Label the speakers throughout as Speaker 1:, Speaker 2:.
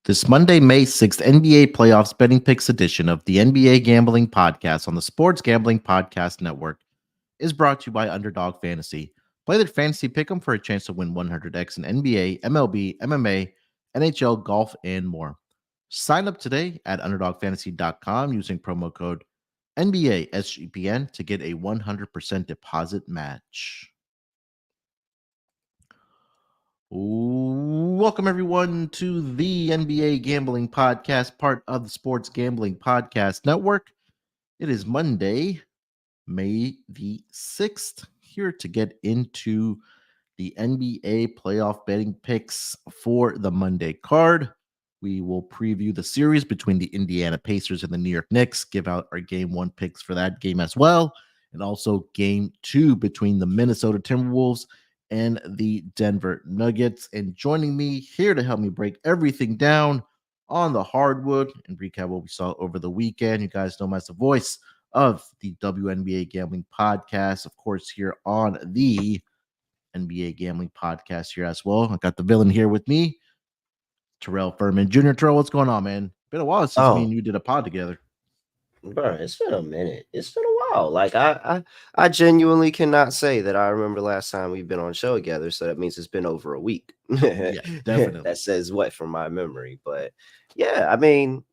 Speaker 1: This Monday, May 6th, NBA Playoffs Betting Picks edition of the NBA Gambling Podcast on the Sports Gambling Podcast Network is brought to you by Underdog Fantasy. Play their fantasy pick'em for a chance to win 100x in NBA, MLB, MMA, NHL, golf, and more. Sign up today at UnderdogFantasy.com using promo code NBA SGPN to get a 100% deposit match. Welcome, everyone, to the NBA Gambling Podcast, part of the Sports Gambling Podcast Network. It is Monday, May the 6th, here to get into the NBA playoff betting picks for the Monday card. We will preview the series between the Indiana Pacers and the New York Knicks, give out our Game 1 picks for that game as well, and also Game 2 between the Minnesota Timberwolves and the Denver Nuggets. And joining me here to help me break everything down on the hardwood and recap what we saw over the weekend. You guys know him as the voice of the WNBA Gambling Podcast, of course, here on the NBA Gambling Podcast here as well. I got the villain here with me, Terrell Furman Jr. Terrell, what's going on, man? Been a while since me and you did a pod together.
Speaker 2: Bro, it's been a minute. It's been a while. Like I genuinely cannot say that I remember last time we've been on show together. So that means it's been over a week.
Speaker 1: Yeah, definitely.
Speaker 2: That says what from my memory. But yeah, I mean,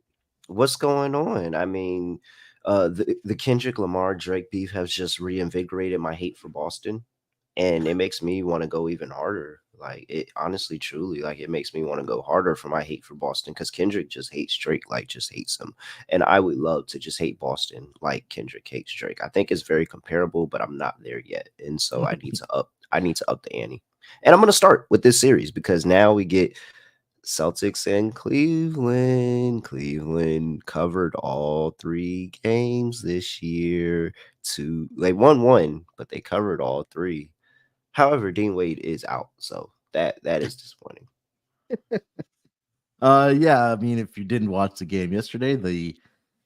Speaker 2: what's going on? I mean, the Kendrick Lamar Drake beef has just reinvigorated my hate for Boston, and it makes me want to go even harder. Like, it honestly, truly, like, it makes me want to go harder for my hate for Boston, because Kendrick just hates Drake, like, just hates him. And I would love to just hate Boston like Kendrick hates Drake. I think it's very comparable, but I'm not there yet. And so I need to up the ante. And I'm going to start with this series, because now we get Celtics and Cleveland. Cleveland covered all 3 games this year. They won 1, but they covered all 3. However, Dean Wade is out, so that is disappointing.
Speaker 1: Yeah, I mean, if you didn't watch the game yesterday, the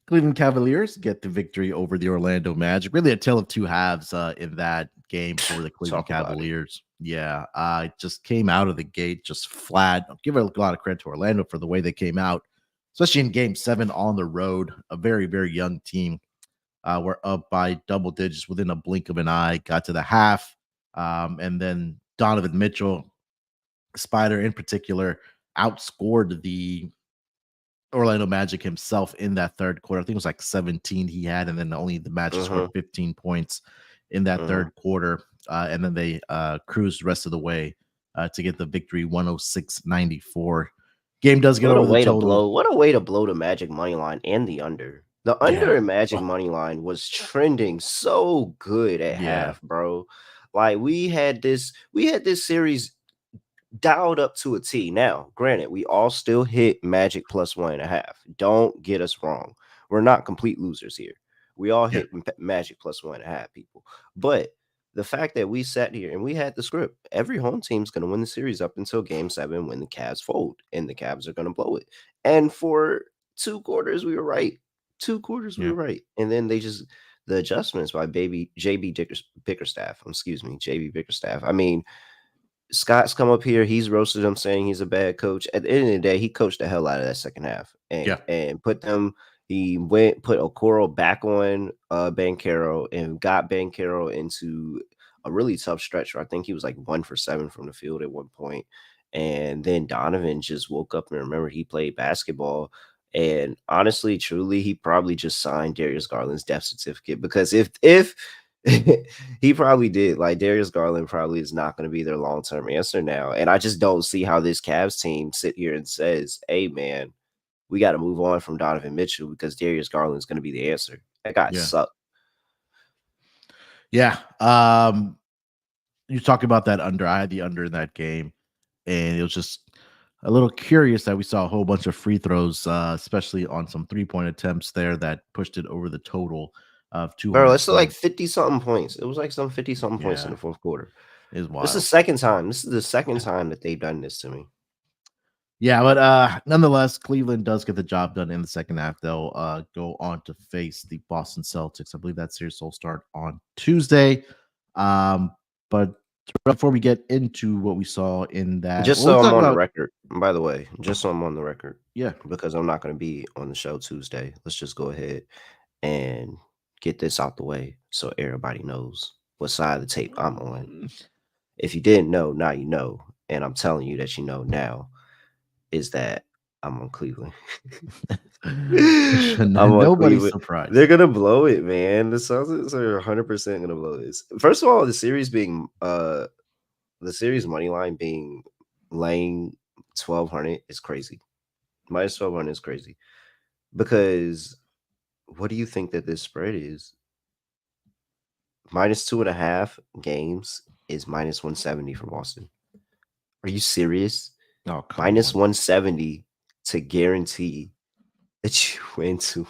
Speaker 1: Cleveland Cavaliers get the victory over the Orlando Magic. Really a tale of two halves in that game for the Cleveland Cavaliers. Yeah, just came out of the gate just flat. I'll give a lot of credit to Orlando for the way they came out, especially in Game 7 on the road. A very, very young team. Were up by double digits within a blink of an eye, got to the half. And then Donovan Mitchell, Spider in particular, outscored the Orlando Magic himself in that third quarter. I think it was like 17 he had, and then only the Magic scored 15 points in that third quarter. And then they cruised the rest of the way to get the victory, 106-94. Game does get over the total.
Speaker 2: What a way to blow the Magic money line and the under. The under and Magic money line was trending so good at half, bro. Like, we had this series dialed up to a T. Now, granted, we all still hit Magic plus 1.5. Don't get us wrong. We're not complete losers here. We all hit Magic plus 1.5, people. But the fact that we sat here and we had the script, every home team's going to win the series up until Game 7 when the Cavs fold, and the Cavs are going to blow it. And for 2 quarters, we were right. 2 quarters, we were right. And then the adjustments by JB Bickerstaff. I mean, Scott's come up here. He's roasted him, saying he's a bad coach. At the end of the day, he coached the hell out of that second half and put them. He put Okoro back on Banchero and got Banchero into a really tough stretch where I think he was like 1 for 7 from the field at one point. And then Donovan just woke up and remembered he played basketball. And honestly, truly, he probably just signed Darius Garland's death certificate, because if he probably did, like, Darius Garland probably is not going to be their long-term answer now. And I just don't see how this Cavs team sit here and says, hey, man, we got to move on from Donovan Mitchell because Darius Garland is going to be the answer. That guy
Speaker 1: Yeah.
Speaker 2: sucked.
Speaker 1: Yeah. You talk about that under. I had the under in that game, and it was just a little curious that we saw a whole bunch of free throws, especially on some 3-point attempts there that pushed it over the total of
Speaker 2: Bro,
Speaker 1: 200
Speaker 2: it's like
Speaker 1: points.
Speaker 2: 50 something points. It was like some 50 something points in
Speaker 1: Yeah,
Speaker 2: the fourth quarter.
Speaker 1: is
Speaker 2: This is the
Speaker 1: wild.
Speaker 2: second time. This is the second time that they've done this to me.
Speaker 1: Yeah, but nonetheless, Cleveland does get the job done in the second half. They'll go on to face the Boston Celtics. I believe that series will start on Tuesday. But before we get into what we saw in that,
Speaker 2: Just
Speaker 1: well,
Speaker 2: so
Speaker 1: let's
Speaker 2: I'm
Speaker 1: talk
Speaker 2: on the
Speaker 1: about
Speaker 2: record, by the way, just so I'm on the record,
Speaker 1: yeah.
Speaker 2: because I'm not going to be on the show Tuesday. Let's just go ahead and get this out the way so everybody knows what side of the tape I'm on. If you didn't know, now you know. And I'm telling you that you know now is that I'm on Cleveland. I'm on
Speaker 1: Nobody's
Speaker 2: Cleveland.
Speaker 1: surprised.
Speaker 2: They're gonna blow it, man. The Celtics are 100% gonna blow this. First of all, the series money line being laying 1200 is crazy. Minus 1200 is crazy because what do you think that this spread is? Minus 2.5 games is minus 170 for Boston. Are you serious?
Speaker 1: Oh, come
Speaker 2: Minus
Speaker 1: on.
Speaker 2: 170 to guarantee that you win to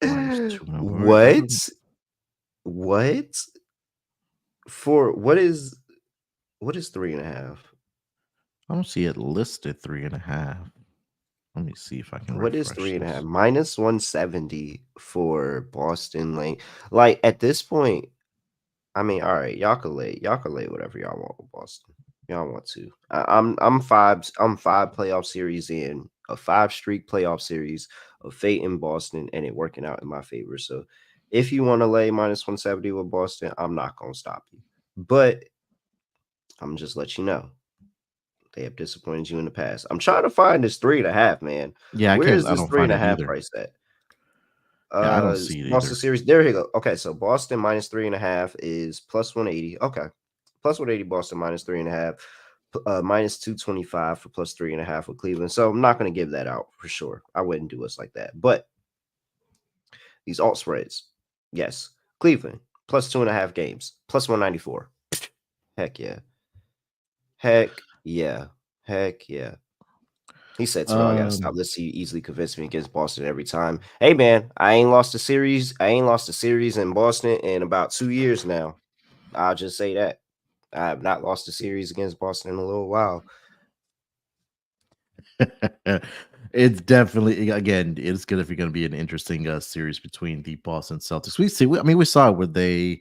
Speaker 1: Minus 2.
Speaker 2: what? What? For what is 3.5?
Speaker 1: I don't see it listed 3.5. Let me see if I can
Speaker 2: What is
Speaker 1: refresh
Speaker 2: 3.5?
Speaker 1: this.
Speaker 2: Minus 170 for Boston Lane. Like at this point, I mean, all right, y'all can lay whatever y'all want with Boston. Y'all want to. I'm five playoff series in, a 5 streak playoff series of fate in Boston, and it working out in my favor. So if you want to lay minus 170 with Boston, I'm not gonna stop you. But I'm just let you know. They have disappointed you in the past. I'm trying to find this 3.5, man.
Speaker 1: Yeah, I
Speaker 2: Where
Speaker 1: can't.
Speaker 2: is
Speaker 1: I
Speaker 2: this
Speaker 1: don't
Speaker 2: three and
Speaker 1: find
Speaker 2: a
Speaker 1: it
Speaker 2: half
Speaker 1: either.
Speaker 2: price at?
Speaker 1: Yeah, I don't see it
Speaker 2: Boston
Speaker 1: either.
Speaker 2: series. There you go. Okay, so Boston minus 3.5 is plus 180. Okay, plus 180. Boston minus 3.5. Minus 225 for plus 3.5 with Cleveland. So I'm not going to give that out for sure. I wouldn't do us like that. But these alt spreads, yes, Cleveland plus 2.5 games, plus 194. Heck yeah. Heck yeah. Heck yeah. He said, Terrell, I gotta stop. Let's see you easily convince me against Boston every time. Hey man, I ain't lost a series. I ain't lost a series in Boston in about 2 years now. I'll just say that. I have not lost a series against Boston in a little while.
Speaker 1: It's definitely, again, it's going to be an interesting series between the Boston Celtics. We saw it where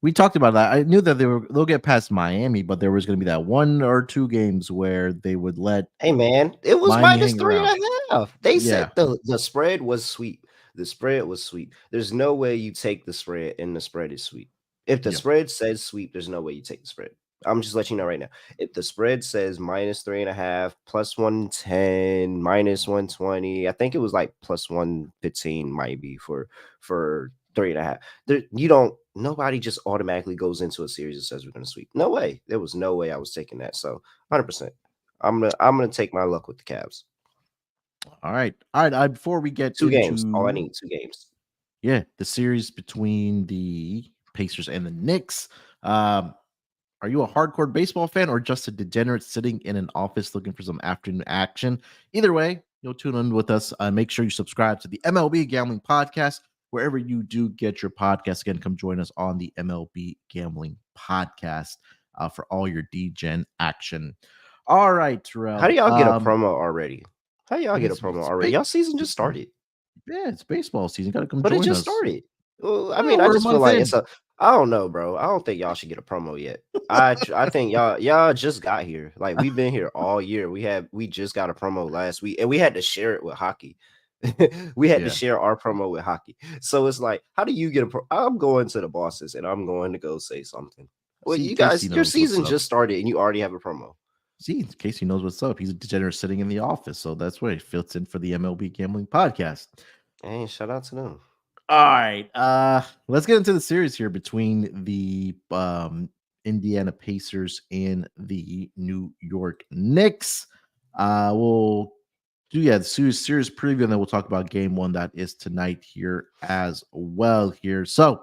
Speaker 1: we talked about that. I knew that they'll get past Miami, but there was going to be that 1 or 2 games where they would let
Speaker 2: Hey man, it was
Speaker 1: Miami
Speaker 2: minus
Speaker 1: hang
Speaker 2: three and
Speaker 1: around.
Speaker 2: a half. They
Speaker 1: Yeah,
Speaker 2: said the spread was sweet. The spread was sweet. There's no way you take the spread and the spread is sweet. If the
Speaker 1: yeah.
Speaker 2: spread says sweep, there's no way you take the spread. I'm just letting you know right now. If the spread says minus 3.5, plus 110, minus 120, I think it was like plus 115 might be for 3.5. You don't nobody just automatically goes into a series and says we're gonna sweep. No way. There was no way I was taking that. So 100%. I'm gonna take my luck with the Cavs.
Speaker 1: All right. All right. Before we get
Speaker 2: 2 games. All I
Speaker 1: into
Speaker 2: need 2 games.
Speaker 1: the series between the Pacers and the Knicks, um, are you a hardcore baseball fan or just a degenerate sitting in an office looking for some afternoon action? Either way, you'll tune in with us. Make sure you subscribe to the MLB Gambling Podcast wherever you do get your podcast. Again, come join us on the MLB Gambling Podcast for all your DGen action. All right,
Speaker 2: How do
Speaker 1: Terrell.
Speaker 2: y'all get a promo already? How y'all get a promo
Speaker 1: It's
Speaker 2: already? Y'all season just started.
Speaker 1: yeah, it's baseball season. Got to come
Speaker 2: But it
Speaker 1: join
Speaker 2: just
Speaker 1: us.
Speaker 2: started. Well, I
Speaker 1: Yeah,
Speaker 2: mean, I
Speaker 1: we're a
Speaker 2: just feel
Speaker 1: month
Speaker 2: like
Speaker 1: in.
Speaker 2: it's a. I don't know, bro. I don't think y'all should get a promo yet. I think y'all just got here. Like we've been here all year. We just got a promo last week, and we had to share it with hockey. We had to
Speaker 1: Yeah.
Speaker 2: share our promo with hockey. So it's like, how do you get a pro? I'm going to the bosses, and I'm going to go say something. Well,
Speaker 1: See,
Speaker 2: you
Speaker 1: Casey
Speaker 2: guys, your
Speaker 1: knows what's
Speaker 2: season
Speaker 1: up.
Speaker 2: just started, and you already have a promo.
Speaker 1: See, Casey knows what's up. He's a degenerate sitting in the office, so that's where he fits in for the MLB Gambling Podcast.
Speaker 2: Hey, shout out to them.
Speaker 1: All right, let's get into the series here between the Indiana Pacers and the New York Knicks. We'll do the series preview, and then we'll talk about game one that is tonight here as well. Here, so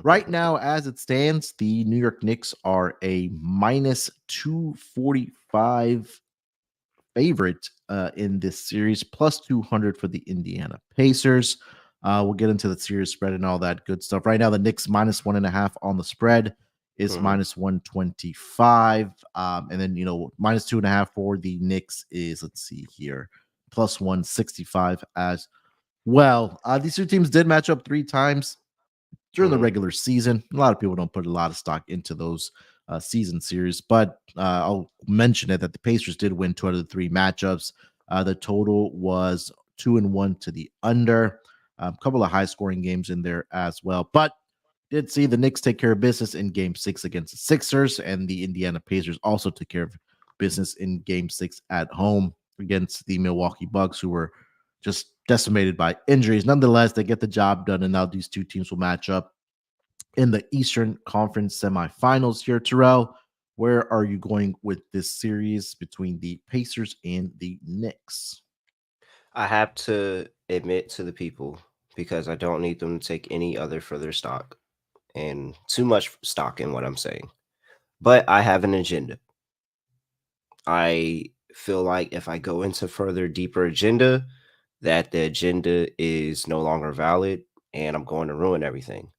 Speaker 1: right now, as it stands, the New York Knicks are a minus 245 favorite in this series, plus 200 for the Indiana Pacers. We'll get into the series spread and all that good stuff. Right now, the Knicks minus 1.5 on the spread is minus 125. And then, minus 2.5 for the Knicks is, let's see here, plus 165 as well. These two teams did match up 3 times during the regular season. A lot of people don't put a lot of stock into those season series, but I'll mention it that the Pacers did win 2 out of the 3 matchups. The total was 2-1 to the under. A couple of high scoring games in there as well, but did see the Knicks take care of business in game 6 against the Sixers, and the Indiana Pacers also took care of business in game 6 at home against the Milwaukee Bucks, who were just decimated by injuries. Nonetheless, they get the job done, and now these two teams will match up in the Eastern Conference semifinals here. Terrell, where are you going with this series between the Pacers and the Knicks?
Speaker 2: I have to admit to the people, because I don't need them to take any other further stock and too much stock in what I'm saying, but I have an agenda. I feel like if I go into further deeper agenda, that the agenda is no longer valid and I'm going to ruin everything.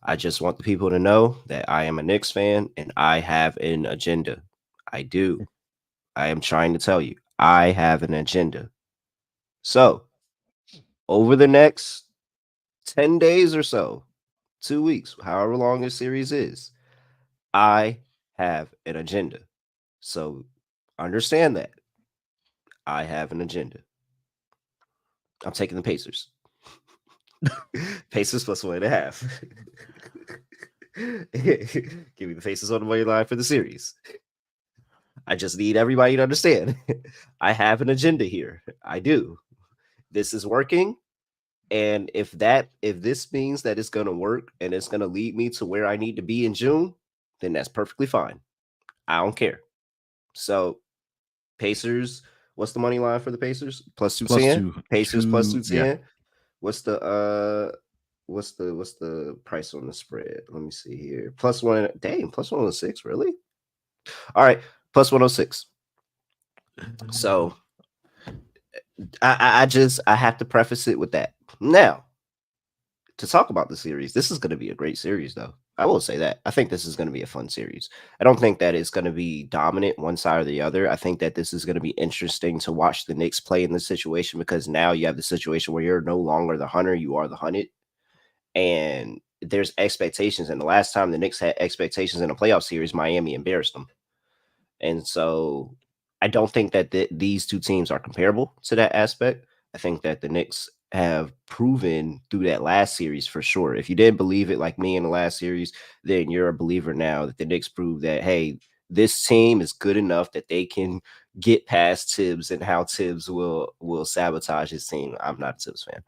Speaker 2: I just want the people to know that I am a Knicks fan and I have an agenda. I do. I am trying to tell you, I have an agenda. So, over the next 10 days or so, 2 weeks, however long this series is, I have an agenda. So, understand that. I have an agenda. I'm taking the Pacers. Pacers plus 1.5. Give me the Pacers on the money line for the series. I just need everybody to understand. I have an agenda here. I do. This is working. And if this means that it's going to work and it's going to lead me to where I need to be in June, then that's perfectly fine. I don't care. So, Pacers, what's the money line for the Pacers? Plus 210. Pacers plus 210. Yeah. What's the price on the spread? Let me see here. Plus 106, really? All right, plus 106. So I have to preface it with that. Now, to talk about the series, this is going to be a great series, though. I will say that. I think this is going to be a fun series. I don't think that it's going to be dominant one side or the other. I think that this is going to be interesting to watch the Knicks play in this situation, because now you have the situation where you're no longer the hunter, you are the hunted. And there's expectations. And the last time the Knicks had expectations in a playoff series, Miami embarrassed them. And so I don't think that these two teams are comparable to that aspect. I think that the Knicks have proven through that last series for sure. If you didn't believe it like me in the last series, then you're a believer now that the Knicks proved that, hey, this team is good enough that they can get past Tibbs and how Tibbs will sabotage his team. I'm not a Tibbs fan.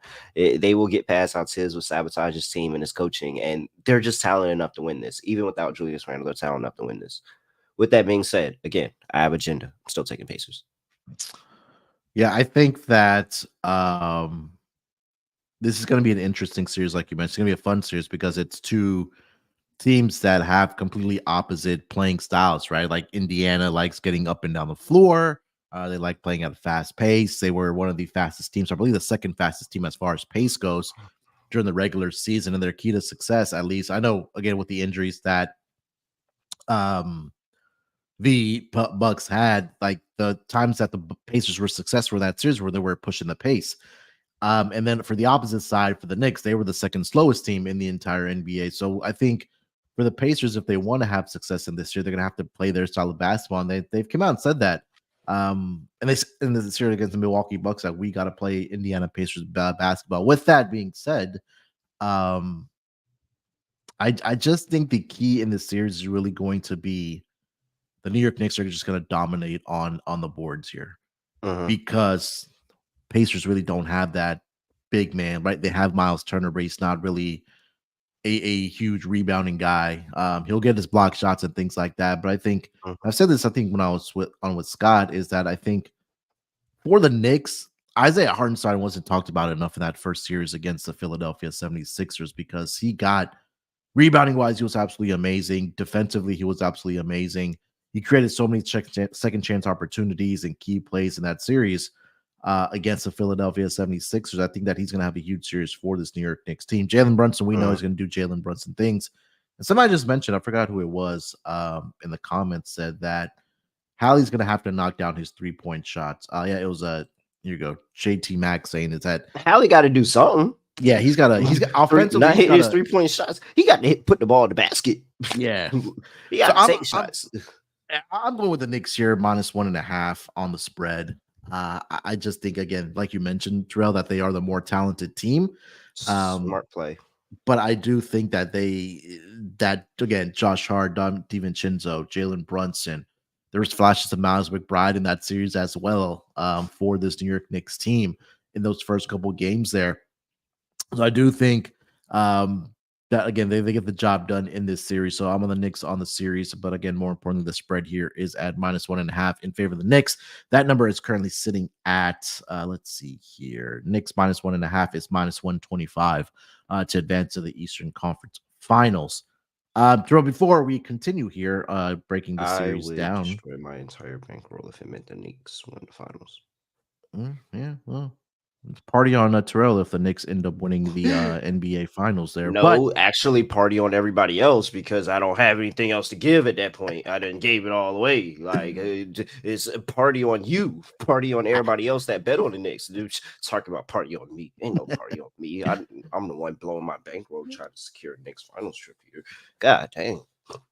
Speaker 2: They will get past how Tibbs will sabotage his team and his coaching, and they're just talented enough to win this. Even without Julius Randle, they're talented enough to win this. With that being said, again, I have agenda. I'm still taking Pacers.
Speaker 1: Yeah, I think that this is going to be an interesting series, like you mentioned. It's going to be a fun series because it's two teams that have completely opposite playing styles, right? Like Indiana likes getting up and down the floor. They like playing at a fast pace. They were one of the fastest teams, I believe the second fastest team as far as pace goes during the regular season, and their key to success, at least. I know, again, with the injuries that the Bucks had, like the times that the Pacers were successful in that series where they were pushing the pace. And then for the opposite side, for the Knicks, they were the second slowest team in the entire NBA. So I think for the Pacers, if they want to have success in this year, they're going to have to play their style of basketball. And they've come out and said that. And they in the series against the Milwaukee Bucks, that we got to play Indiana Pacers basketball. With that being said, I just think the key in this series is really going to be the New York Knicks are just going to dominate on the boards here, because Pacers really don't have that big man, right? They have Miles Turner, but he's not really a huge rebounding guy. He'll get his block shots and things like that. But I think I've said this, I think when I was with Scott, is that I think For the Knicks, Isaiah Hartenstein wasn't talked about enough in that first series against the Philadelphia 76ers because he got rebounding wise, he was absolutely amazing. Defensively, he was absolutely amazing. He created so many second chance opportunities and key plays in that series against the Philadelphia 76ers. I think that he's going to have a huge series for this New York Knicks team. Jalen Brunson, we know he's going to do Jalen Brunson things. And somebody just mentioned, I forgot who it was in the comments, said that Hallie's going to have to knock down his 3-point shots. Yeah, it was here you go. JT Mack saying is that
Speaker 2: Hallie got to do something.
Speaker 1: Yeah, he's got offensively,
Speaker 2: not hitting his 3-point shots. He got to put the ball in the basket.
Speaker 1: Yeah,
Speaker 2: he got to take shots.
Speaker 1: I'm going with the Knicks here, -1.5 on the spread. I just think, again, like you mentioned, Terrell, that they are the more talented team.
Speaker 2: Smart play.
Speaker 1: But I do think that again, Josh Hart, Don DiVincenzo, Jalen Brunson, there's flashes of Miles McBride in that series as well for this New York Knicks team in those first couple games there. So I do think that, again, they get the job done in this series. So I'm on the Knicks on the series. But again, more importantly, the spread here is at -1.5 in favor of the Knicks. That number is currently sitting at, let's see here. Knicks -1.5 is -125 to advance to the Eastern Conference Finals. Terrell, before we continue here, breaking the series down.
Speaker 2: I would destroy my entire bankroll if it meant the Knicks win the finals.
Speaker 1: Yeah, well. Party on Terrell if the Knicks end up winning the NBA Finals there.
Speaker 2: No, actually party on everybody else because I don't have anything else to give at that point. I done gave it all away. Like it's a party on you, party on everybody else that bet on the Knicks. Dude, talking about party on me. Ain't no party on me. I'm the one blowing my bankroll trying to secure the Knicks Finals trip here. God dang.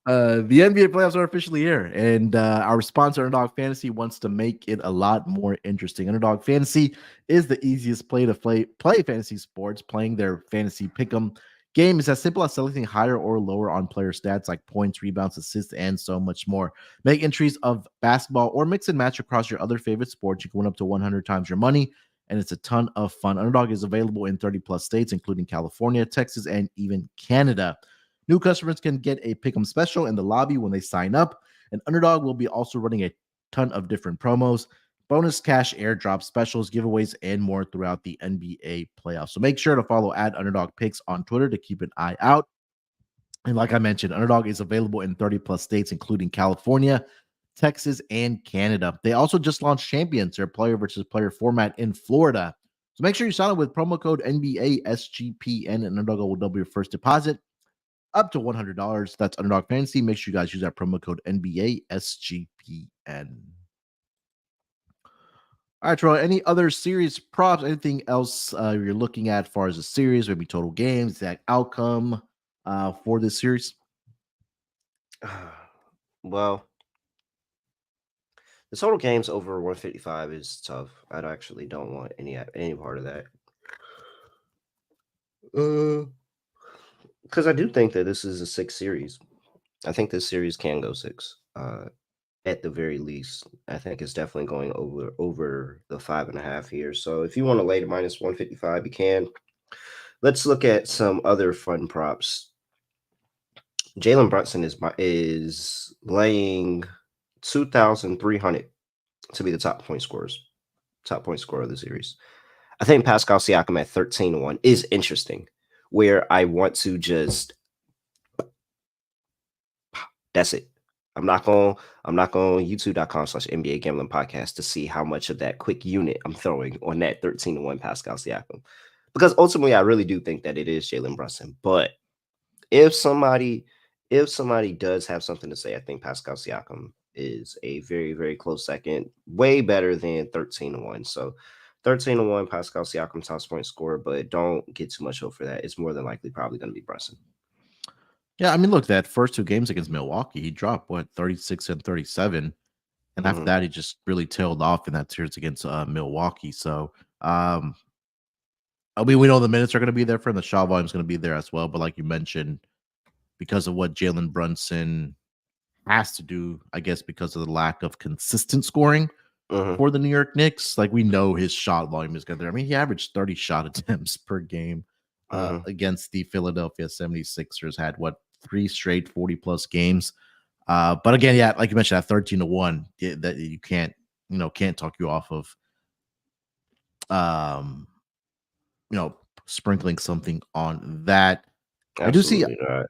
Speaker 1: The NBA playoffs are officially here, and our sponsor, Underdog Fantasy, wants to make it a lot more interesting. Underdog Fantasy is the easiest play to play fantasy sports. Playing their fantasy pick'em game is as simple as selecting higher or lower on player stats like points, rebounds, assists, and so much more. Make entries of basketball or mix and match across your other favorite sports. You can win up to 100 times your money, and it's a ton of fun. Underdog is available in 30 plus states, including California, Texas, and even Canada. New customers can get a pick'em special in the lobby when they sign up. And Underdog will be also running a ton of different promos, bonus cash airdrop specials, giveaways, and more throughout the NBA playoffs. So make sure to follow @UnderdogPicks on Twitter to keep an eye out. And like I mentioned, Underdog is available in 30 plus states, including California, Texas, and Canada. They also just launched Champions, their player versus player format in Florida. So make sure you sign up with promo code NBA SGPN, and Underdog will double your first deposit up to $100. That's Underdog Fantasy. Make sure you guys use that promo code NBA SGPN. All right, Troy, any other series props? Anything else you're looking at as far as the series, maybe total games, exact outcome for this series?
Speaker 2: Well, the total games over 155 is tough. I actually don't want any part of that. Because I do think that this is a 6 series. I think this series can go 6. At the very least, I think it's definitely going over the 5.5 here. So if you want to lay to -155, you can. Let's look at some other fun props. Jalen Brunson is laying 2,300 to be the top point scorer of the series. I think Pascal Siakam at 13-1 is interesting, where I want to just that's it. I'm not going youtube.com/NBA Gambling Podcast to see how much of that quick unit I'm throwing on that 13-1 Pascal Siakam. Because ultimately, I really do think that it is Jalen Brunson. But if somebody does have something to say, I think Pascal Siakam is a very, very close second, way better than 13-1. So 13-1 Pascal Siakam top point scorer, but don't get too much hope for that. It's more than likely probably going to be Brunson.
Speaker 1: Yeah, I mean, look, that first 2 games against Milwaukee, he dropped 36 and 37, and after that, he just really tailed off in that series against Milwaukee. So, I mean, we know the minutes are going to be there for him. The shot volume is going to be there as well. But like you mentioned, because of what Jalen Brunson has to do, I guess, because of the lack of consistent scoring for the New York Knicks, like we know his shot volume is going to there. I mean, he averaged 30 shot attempts per game against the Philadelphia 76ers, had 3 straight 40-plus games. But again, yeah, like you mentioned, at 13-1, that you can't talk you off of um, sprinkling something on that. I do see
Speaker 2: Absolutely not.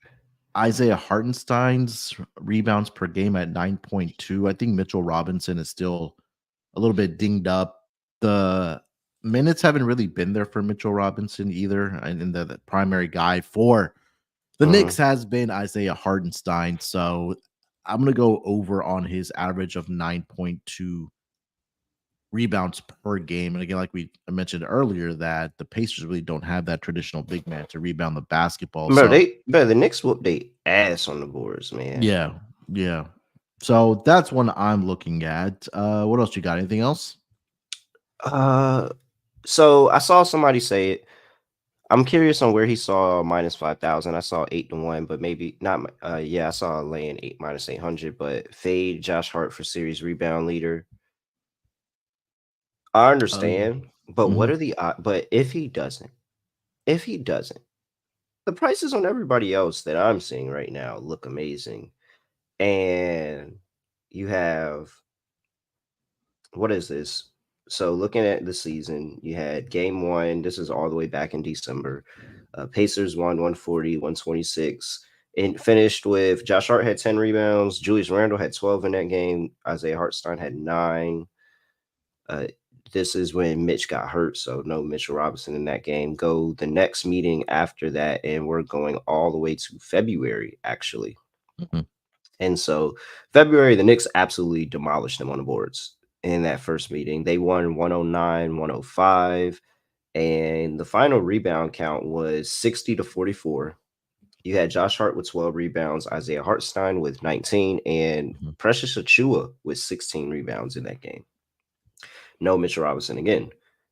Speaker 1: Isaiah Hartenstein's rebounds per game at 9.2. I think Mitchell Robinson is still a little bit dinged up. The minutes haven't really been there for Mitchell Robinson either. And the primary guy for the Knicks has been Isaiah Hartenstein. So I'm going to go over on his average of 9.2 rebounds per game. And again, like I mentioned earlier, that the Pacers really don't have that traditional big man to rebound the basketball.
Speaker 2: Bro,
Speaker 1: So
Speaker 2: the Knicks whoop they ass on the boards, man.
Speaker 1: yeah, yeah. So that's one I'm looking at. What else you got? Anything else?
Speaker 2: So I saw somebody say it. I'm curious on where he saw minus 5,000. I saw 8-1, but maybe not. Yeah, I saw a laying 8 minus 800, but fade Josh Hart for series rebound leader. I understand, but what
Speaker 1: Mhm.
Speaker 2: are the but if he doesn't, the prices on everybody else that I'm seeing right now look amazing. And you have, what is this? So looking at the season, you had game one. This is all the way back in December. Pacers won 140, 126, and finished with Josh Hart had 10 rebounds. Julius Randle had 12 in that game. Isaiah Hartenstein had 9. Uh, this is when Mitch got hurt, so no Mitchell Robinson in that game. Go the next meeting after that, and we're going all the way to February, actually.
Speaker 1: Mhm.
Speaker 2: And so February, the Knicks absolutely demolished them on the boards in that first meeting. They won 109, 105, and the final rebound count was 60-44. You had Josh Hart with 12 rebounds, Isaiah Hartenstein with 19, and
Speaker 1: Mhm.
Speaker 2: Precious Achua with 16 rebounds in that game. No Mitchell Robinson again.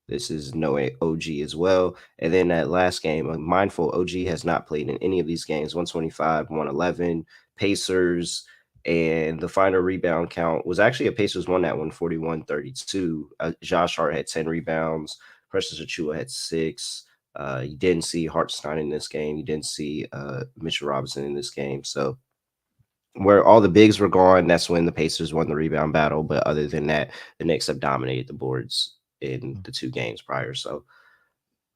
Speaker 2: This is no OG as well. And then that last game, mindful OG has not played in any of these games. 125, 111, Pacers, and the final rebound count was actually a Pacers won that one 41-32. Josh Hart had 10 rebounds. Precious Achua had 6. You didn't see Hartstein in this game. You didn't see Mitchell Robinson in this game. So where all the bigs were gone, that's when the Pacers won the rebound battle. But other than that, the Knicks have dominated the boards in the 2 games prior. So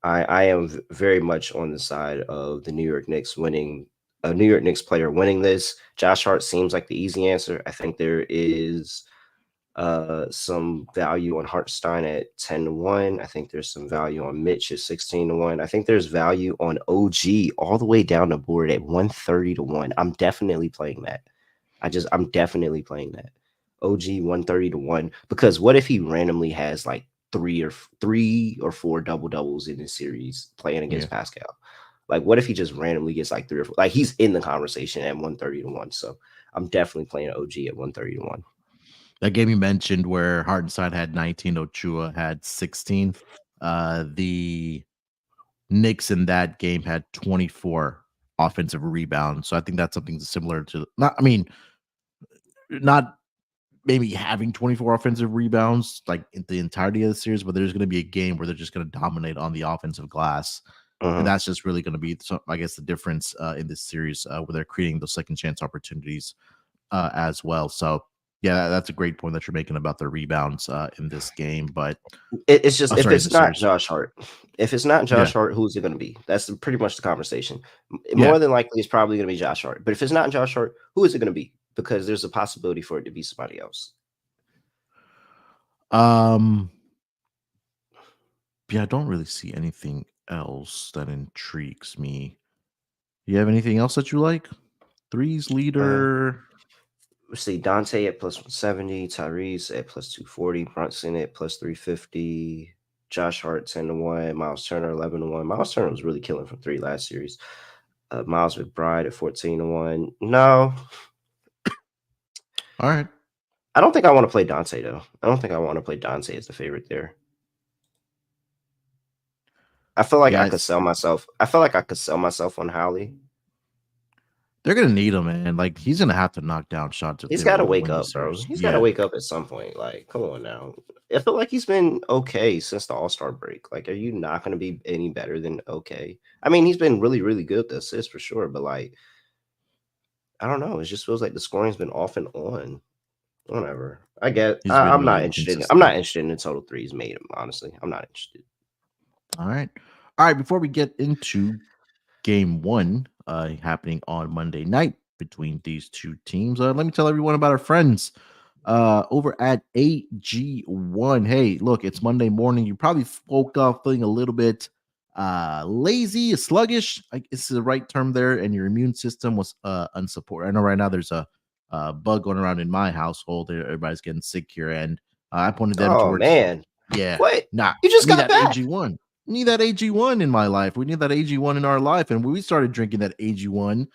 Speaker 2: I am very much on the side of the New York Knicks winning, a New York Knicks player winning this. Josh Hart seems like the easy answer. I think there is some value on Hartstein at 10-1. I think there's some value on Mitch at 16-1. I think there's value on OG all the way down the board at 130-1. I'm definitely playing that. I'm definitely playing that. OG 130-1, because what if he randomly has like three or four double doubles in this series playing
Speaker 1: Yeah.
Speaker 2: against Pascal? Like, what if he just randomly gets like 3 or 4? Like, he's in the conversation at 130-1. So I'm definitely playing OG at 130-1.
Speaker 1: That game you mentioned where Hartenstein had 19, Ochua had 16. The Knicks in that game had 24 offensive rebounds. So I think that's something similar to not maybe having 24 offensive rebounds like in the entirety of the series, but there's going to be a game where they're just going to dominate on the offensive glass. And
Speaker 2: Uh-huh.
Speaker 1: that's just really going to be, I guess, the difference in this series where they're creating those second chance opportunities as well. So, yeah, that's a great point that you're making about the rebounds in this game. But
Speaker 2: It's just,
Speaker 1: I'm
Speaker 2: if
Speaker 1: sorry, in
Speaker 2: it's
Speaker 1: the
Speaker 2: not
Speaker 1: series.
Speaker 2: Josh Hart,
Speaker 1: Yeah,
Speaker 2: who's it going to be? That's pretty much the conversation.
Speaker 1: yeah.
Speaker 2: More than likely, it's probably going to be Josh Hart. But if it's not Josh Hart, who is it going to be? Because there's a possibility for it to be somebody else.
Speaker 1: Um, yeah, I don't really see anything else that intrigues me. You have anything else that you like? Threes
Speaker 2: Uh,
Speaker 1: leader.
Speaker 2: let's see, Dante at plus 170, Tyrese at plus 240, Brunson at plus 350, Josh Hart 10-1, Miles Turner 11-1. Miles Turner was really killing from 3 last series. Miles McBride at 14-1. No,
Speaker 1: All right.
Speaker 2: I don't think I want to play Dante though. I don't think I want to play Dante as the favorite there. I feel like I
Speaker 1: Yeah,
Speaker 2: could sell myself. I feel like I could sell myself on Howley.
Speaker 1: they're gonna need him, man. Like he's gonna have to knock down shots if
Speaker 2: He's
Speaker 1: they
Speaker 2: got to
Speaker 1: want to
Speaker 2: wake
Speaker 1: win the
Speaker 2: up, bro.
Speaker 1: series.
Speaker 2: He's got to
Speaker 1: Yeah,
Speaker 2: wake up at some point. Like, come on now. I feel like he's been okay since the All-Star break. Like, are you not going to be any better than okay? I mean, he's been really, really good with the assists for sure, but like, I don't know. It just feels like the scoring's been off and on. Whatever. I get.
Speaker 1: He's been
Speaker 2: I'm not
Speaker 1: really
Speaker 2: interested.
Speaker 1: consistent.
Speaker 2: I'm not interested in the total threes made. Honestly, I'm not interested.
Speaker 1: All right. All right. Before we get into game one happening on Monday night between these two teams, let me tell everyone about our friends over at AG1. Hey, look, it's Monday morning. You probably woke up feeling a little bit lazy, sluggish. Like it's the right term there, and your immune system was unsupported. I know right now there's a bug going around in my household. Everybody's getting sick here, and I pointed them
Speaker 2: Oh
Speaker 1: towards,
Speaker 2: man,
Speaker 1: yeah,
Speaker 2: what?
Speaker 1: nah,
Speaker 2: You just
Speaker 1: need
Speaker 2: got
Speaker 1: that
Speaker 2: back.
Speaker 1: AG1. Need that AG1 in my life. We need that AG1 in our life. And when we started drinking that AG1,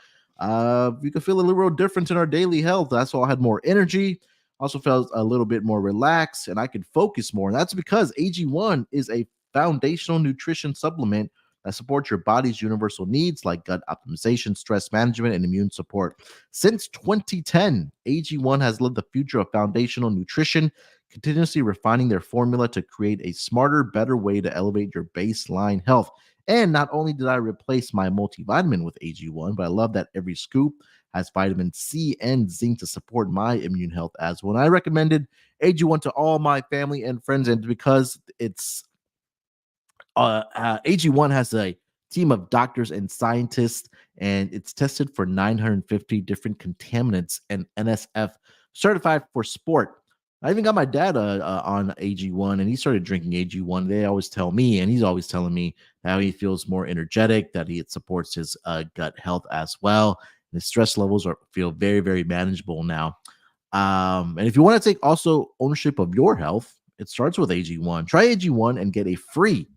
Speaker 1: we could feel a little difference in our daily health. That's why I had more energy. Also felt a little bit more relaxed and I could focus more. And that's because AG1 is a foundational nutrition supplement that supports your body's universal needs like gut optimization, stress management, and immune support. Since 2010, AG1 has led the future of foundational nutrition, continuously refining their formula to create a smarter, better way to elevate your baseline health. And not only did I replace my multivitamin with AG1, but I love that every scoop has vitamin C and zinc to support my immune health as well. And I recommended AG1 to all my family and friends, and because it's AG1 has a team of doctors and scientists, and it's tested for 950 different contaminants and NSF certified for sport. I even got my dad on AG1, and he started drinking AG1. They always tell me, and he's always telling me how he feels more energetic, that it supports his gut health as well. His stress levels feel very, very manageable now. And if you want to take also ownership of your health, it starts with AG1. Try AG1 and get a free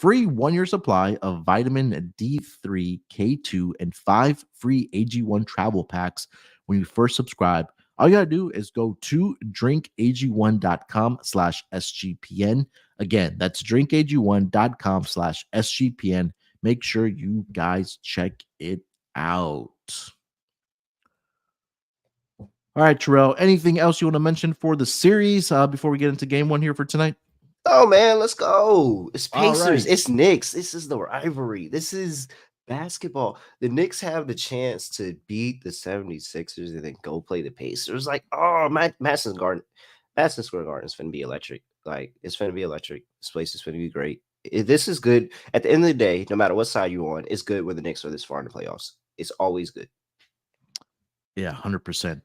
Speaker 1: 1 year supply of vitamin D3, K2, and 5 free AG1 travel packs when you first subscribe. All you gotta do is go to drinkag1.com/SGPN. Again, that's drinkag1.com/SGPN. Make sure you guys check it out. All right, Terrell, anything else you want to mention for the series before we get into game one here for tonight?
Speaker 2: Oh man, let's go. It's
Speaker 1: All
Speaker 2: Pacers.
Speaker 1: right.
Speaker 2: It's Knicks. This is the rivalry. This is basketball. The Knicks have the chance to beat the 76ers and then go play the Pacers. Like, oh, Madison Square Garden is going to be electric. Like, it's going to be electric. This place is going to be great. This is good. At the end of the day, no matter what side you're on, it's good when the Knicks are this far in the playoffs. It's always good.
Speaker 1: Yeah, 100%.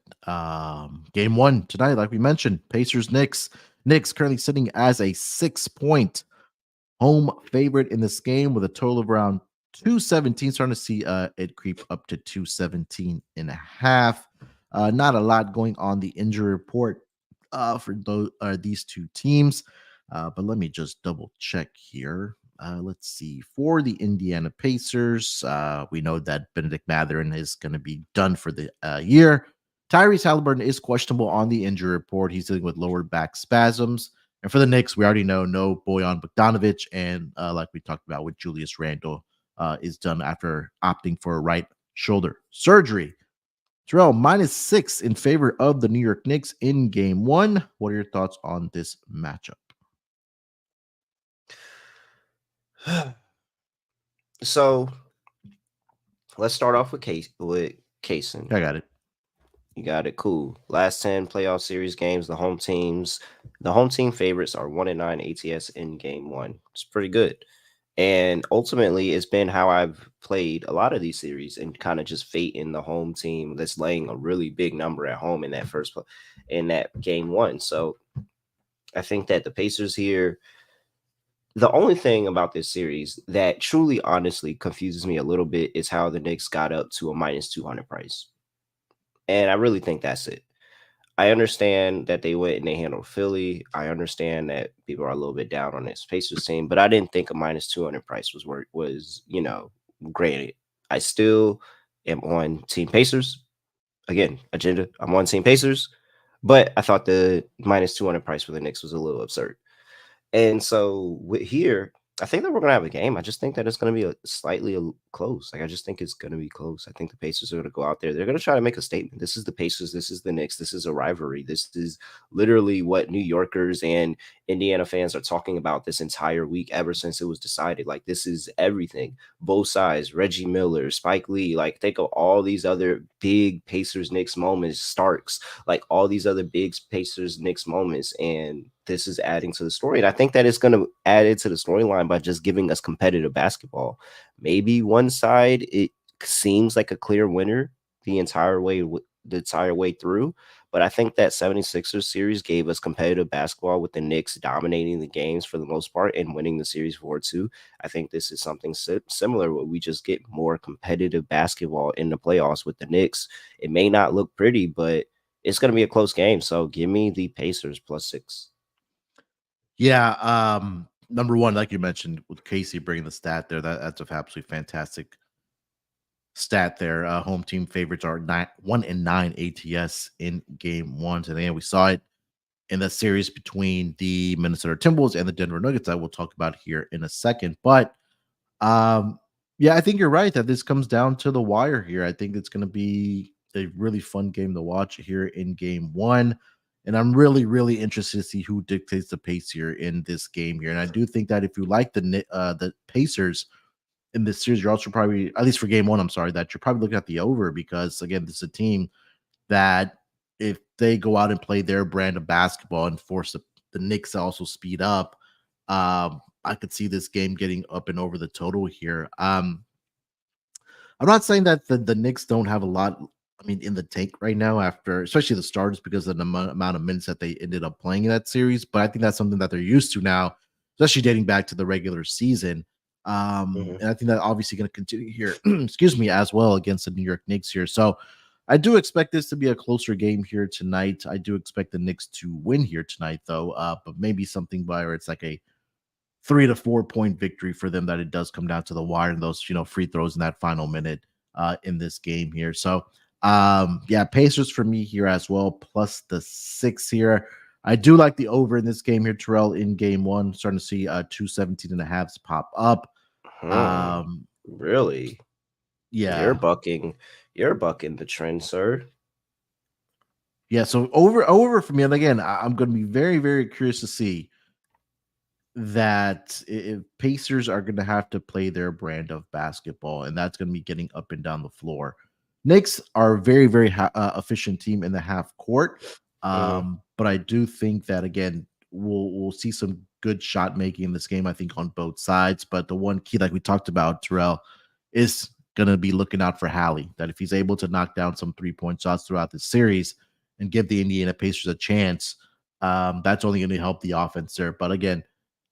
Speaker 1: Game one tonight, like we mentioned, Pacers Knicks. Knicks currently sitting as a 6-point home favorite in this game with a total of around 217. Starting to see it creep up to 217 and a half. Not a lot going on the injury report for these two teams. But let me just double check here. Let's see. For the Indiana Pacers, we know that Benedict Mathurin is going to be done for the year. Tyrese Halliburton is questionable on the injury report. He's dealing with lower back spasms. And for the Knicks, we already know no Bojan Bogdanovic. And like we talked about with Julius Randle, is done after opting for a right shoulder surgery. Terrell, -6 in favor of the New York Knicks in game one. What are your thoughts on this matchup?
Speaker 2: So let's start off with Kaysen.
Speaker 1: I got it.
Speaker 2: You got it. Cool. Last 10 playoff series games, the home team favorites are 1-9 ATS in game one. It's pretty good. And ultimately, it's been how I've played a lot of these series and kind of just fate in the home team that's laying a really big number at home in that game one. So I think that the Pacers here, the only thing about this series that truly honestly confuses me a little bit is how the Knicks got up to a -200 price. And I really think that's it. I understand that they went and they handled Philly. I understand that people are a little bit down on this Pacers team, but I didn't think a -200 price was granted. I still am on Team Pacers. Again, agenda. I'm on Team Pacers, but I thought the -200 price for the Knicks was a little absurd. And so here, I think that we're gonna have a game. I just think that it's gonna be a slightly close. Like, I just think it's going to be close. I think the Pacers are going to go out there. They're going to try to make a statement. This is the Pacers. This is the Knicks. This is a rivalry. This is literally what New Yorkers and Indiana fans are talking about this entire week ever since it was decided. Like, this is everything. Both sides, Reggie Miller, Spike Lee, like, think of all these other big Pacers Knicks moments, Starks, like all these other big Pacers Knicks moments. And this is adding to the story. And I think that it's going to add into the storyline by just giving us competitive basketball. Maybe one side, it seems like a clear winner the entire way through. But I think that 76ers series gave us competitive basketball with the Knicks dominating the games for the most part and winning the series 4-2. I think this is something similar where we just get more competitive basketball in the playoffs with the Knicks. It may not look pretty, but it's going to be a close game. So give me the Pacers +6.
Speaker 1: Yeah. Number one, like you mentioned, with Casey bringing the stat there, that's an absolutely fantastic stat there. Home team favorites are 1-9 ATS in game one today. And we saw it in the series between the Minnesota Timberwolves and the Denver Nuggets that we'll talk about here in a second. But yeah, I think you're right that this comes down to the wire here. I think it's going to be a really fun game to watch here in game one. And I'm really, really interested to see who dictates the pace here in this game here. And I do think that if you like the Pacers in this series, you're also probably, at least for game one, I'm sorry, that you're probably looking at the over because, again, this is a team that if they go out and play their brand of basketball and force the Knicks to also speed up, I could see this game getting up and over the total here. I'm not saying that the Knicks don't have a lot, I mean, in the tank right now after, especially the starters, because of the amount of minutes that they ended up playing in that series. But I think that's something that they're used to now, especially dating back to the regular season. And I think that obviously going to continue here, excuse me, as well against the New York Knicks here. So I do expect this to be a closer game here tonight. I do expect the Knicks to win here tonight, though, but maybe something by where it's like a 3 to 4 point victory for them, that it does come down to the wire and those, free throws in that final minute in this game here. So yeah, Pacers for me here as well, plus the 6 here. I do like the over in this game here, Terrell, in game one. Starting to see 217.5s pop up.
Speaker 2: Really?
Speaker 1: Yeah.
Speaker 2: You're bucking the trend, sir.
Speaker 1: Yeah, so over for me. And again, I'm going to be very, very curious to see that if Pacers are going to have to play their brand of basketball, and that's going to be getting up and down the floor. Knicks are a very, very efficient team in the half court, but I do think that, again, we'll see some good shot making in this game, I think, on both sides. But the one key, like we talked about, Terrell, is going to be looking out for Hallie, that if he's able to knock down some 3-point shots throughout the series and give the Indiana Pacers a chance, that's only going to help the offense there. But again,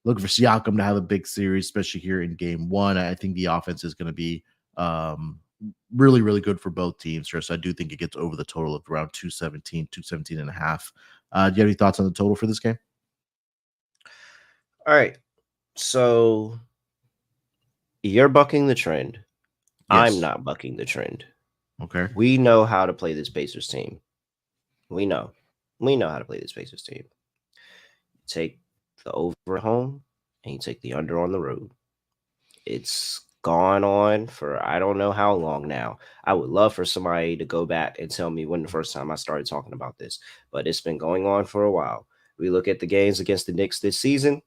Speaker 1: looking for Siakam to have a big series, especially here in game one. I think the offense is going to be really, really good for both teams here. So I do think it gets over the total of around 217 and a half. Do you have any thoughts on the total for this game?
Speaker 2: All right. So you're bucking the trend. Yes. I'm not bucking the trend.
Speaker 1: Okay.
Speaker 2: We know how to play this Pacers team. We know how to play this Pacers team. Take the over at home and you take the under on the road. It's gone on for I don't know how long now. I would love for somebody to go back and tell me when the first time I started talking about this, but it's been going on for a while. We look at the games against the Knicks this season.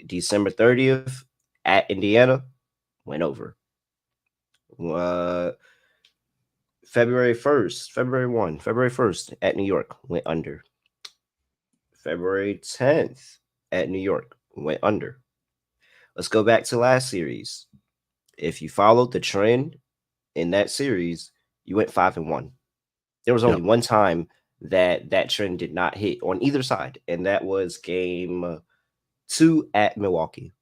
Speaker 2: December 30th at Indiana, went over. February 1st at New York, went under. February 10th at New York, went under. Let's go back to last series. If you followed the trend in that series, you went 5-1. There was only one time that trend did not hit on either side, and that was game 2 at Milwaukee,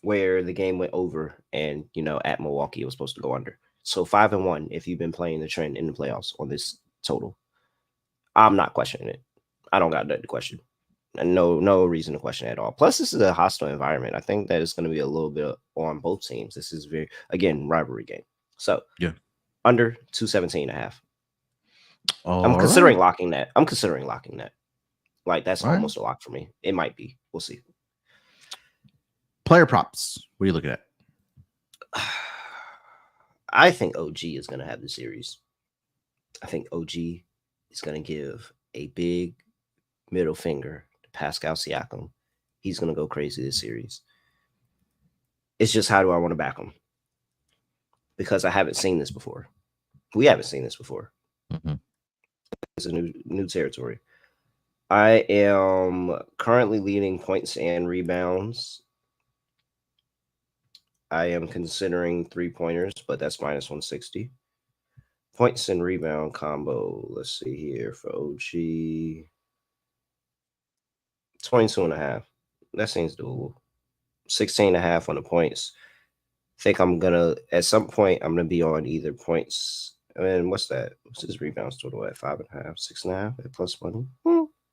Speaker 2: where the game went over, and at Milwaukee it was supposed to go under. So 5-1 if you've been playing the trend in the playoffs on this total. I'm not questioning it. I don't got nothing to question. No reason to question it at all. Plus, this is a hostile environment. I think that it's going to be a little bit on both teams. This is again, rivalry game. So
Speaker 1: yeah,
Speaker 2: under 217.5.
Speaker 1: Oh,
Speaker 2: I'm considering locking that. Like, that's almost a lock for me. It might be. We'll see.
Speaker 1: Player props. What are you looking at?
Speaker 2: I think OG is going to have the series. I think OG is going to give a big middle finger to Pascal Siakam. He's going to go crazy this series. It's just how do I want to back him? Because I haven't seen this before. We haven't seen this before.
Speaker 1: Mm-hmm.
Speaker 2: It's a new territory. I am currently leading points and rebounds. I am considering 3-pointers, but that's minus 160. Points and rebound combo. Let's see here for OG. 22.5. That seems doable. 16.5 on the points. I think I'm gonna at some point I'm gonna be on either points. And what's that? What's his rebounds total at 5.5, 6.5 at plus money?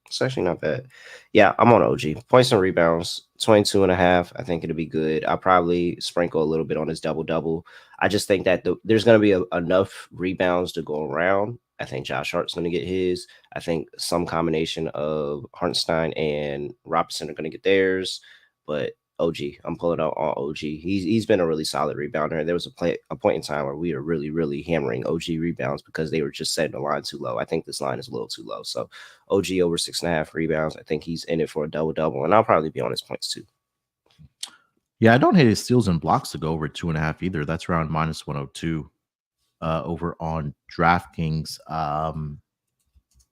Speaker 2: It's actually not bad. Yeah, I'm on OG. Points and rebounds, 22.5. I think it'll be good. I'll probably sprinkle a little bit on his double-double. I just think that there's going to be enough rebounds to go around. I think Josh Hart's going to get his. I think some combination of Hartenstein and Robinson are going to get theirs. But OG, I'm pulling out on OG. He's been a really solid rebounder. There was a point in time where we were really, really hammering OG rebounds because they were just setting the line too low. I think this line is a little too low. So OG over 6.5 rebounds. I think he's in it for a double-double, and I'll probably be on his points too.
Speaker 1: Yeah, I don't hate his steals and blocks to go over 2.5 either. That's around minus 102 over on DraftKings.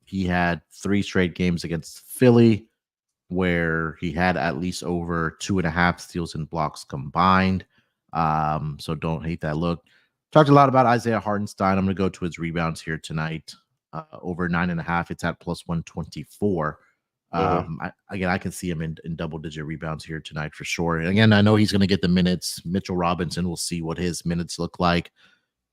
Speaker 1: He had 3 straight games against Philly where he had at least over 2.5 steals and blocks combined. So don't hate that look. Talked a lot about Isaiah Hartenstein. I'm going to go to his rebounds here tonight. Over 9.5. It's at plus 124. I can see him in double-digit rebounds here tonight for sure. And again, I know he's going to get the minutes. Mitchell Robinson, we'll see what his minutes look like.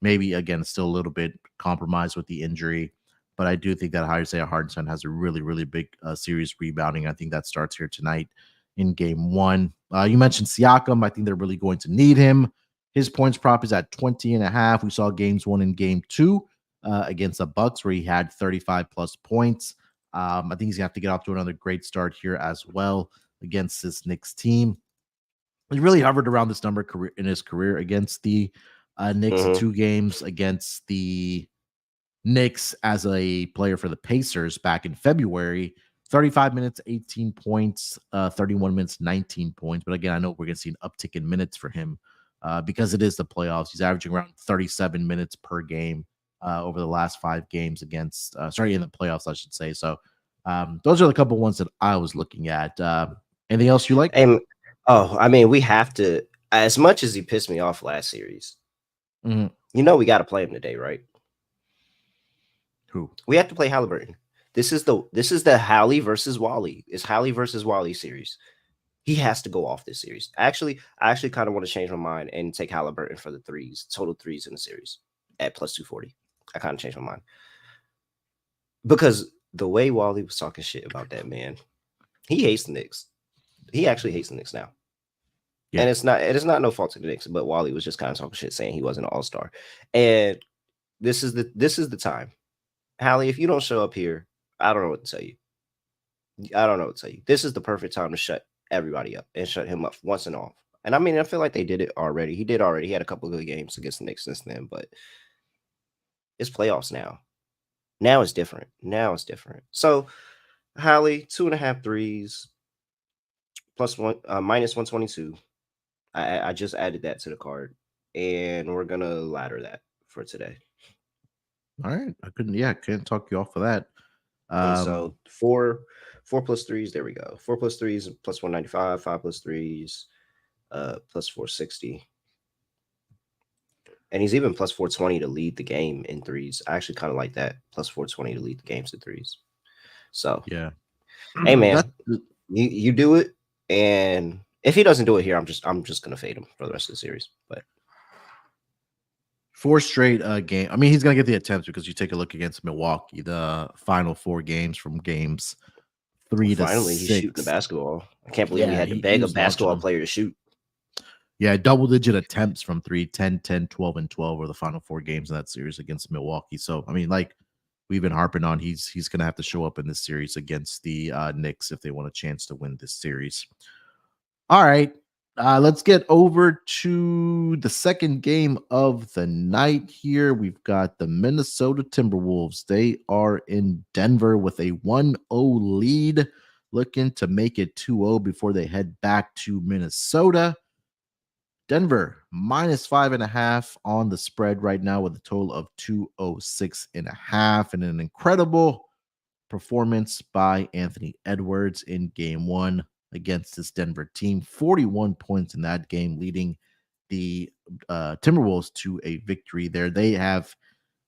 Speaker 1: Maybe, again, still a little bit compromised with the injury. But I do think that Isaiah Hartenstein has a really, really big series rebounding. I think that starts here tonight in game 1. You mentioned Siakam. I think they're really going to need him. His points prop is at 20.5. We saw games 1 and game 2 against the Bucks where he had 35-plus points. I think he's going to have to get off to another great start here as well against this Knicks team. He really hovered around this number in his career against the Knicks. 2 games against the Knicks as a player for the Pacers back in February. 35 minutes, 18 points, 31 minutes, 19 points. But again, I know we're going to see an uptick in minutes for him because it is the playoffs. He's averaging around 37 minutes per game over the last 5 games against, in the playoffs, I should say. So those are the couple ones that I was looking at. Anything else you like?
Speaker 2: We have to, as much as he pissed me off last series, we got to play him today, right?
Speaker 1: Who?
Speaker 2: We have to play Halliburton. This is the Hallie versus Wally. It's Hallie versus Wally series. He has to go off this series. I actually kind of want to change my mind and take Halliburton for the total threes in the series at plus 240. I kind of changed my mind because the way Wally was talking shit about that man, he hates the Knicks. He actually hates the Knicks now. Yeah. And it's not no fault of the Knicks, but Wally was just kind of talking shit saying he wasn't an all-star. And this is the time. Hallie, if you don't show up here, I don't know what to tell you. This is the perfect time to shut everybody up and shut him up once and all. And I feel like they did it already. He did already. He had a couple of good games against the Knicks since then, but it's playoffs now. Now it's different. So Hallie, 2.5 threes, plus one, minus 122. I just added that to the card, and we're gonna ladder that for today.
Speaker 1: All right. Can't talk you off of that.
Speaker 2: So 4 plus 3s, there we go. 4 plus 3s plus 195, 5 plus 3s, plus 460. And he's even plus 420 to lead the game in threes. I actually kind of like that. Plus 420 to lead the games in threes. So
Speaker 1: yeah.
Speaker 2: Hey man, you do it. And if he doesn't do it here, I'm just gonna fade him for the rest of the series. But
Speaker 1: 4 straight game. He's gonna get the attempts because you take a look against Milwaukee, the final 4 games from games 3 to 6.
Speaker 2: Finally, he's shooting the basketball. I can't believe we had to beg a basketball player to shoot.
Speaker 1: Yeah, double-digit attempts from 3, 10, 10, 12, and 12 were the final 4 games in that series against Milwaukee. So, like we've been harping on, he's going to have to show up in this series against the Knicks if they want a chance to win this series. All right. Let's get over to the second game of the night here. We've got the Minnesota Timberwolves. They are in Denver with a 1-0 lead, looking to make it 2-0 before they head back to Minnesota. Denver minus 5.5 on the spread right now with a total of 206.5, and an incredible performance by Anthony Edwards in game one against this Denver team. 41 points in that game, leading the Timberwolves to a victory there. They have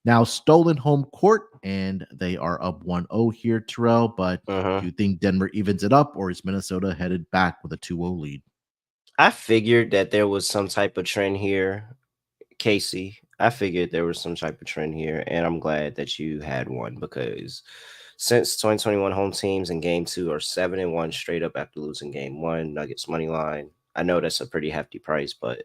Speaker 1: now stolen home court and they are up 1-0 here, Terrell. But do you think Denver evens it up, or is Minnesota headed back with a 2-0 lead?
Speaker 2: I figured that there was some type of trend here, Casey. I figured there was some type of trend here, and I'm glad that you had one, because since 2021, home teams in game two are 7-1 straight up after losing game one. Nuggets money line. I know that's a pretty hefty price, but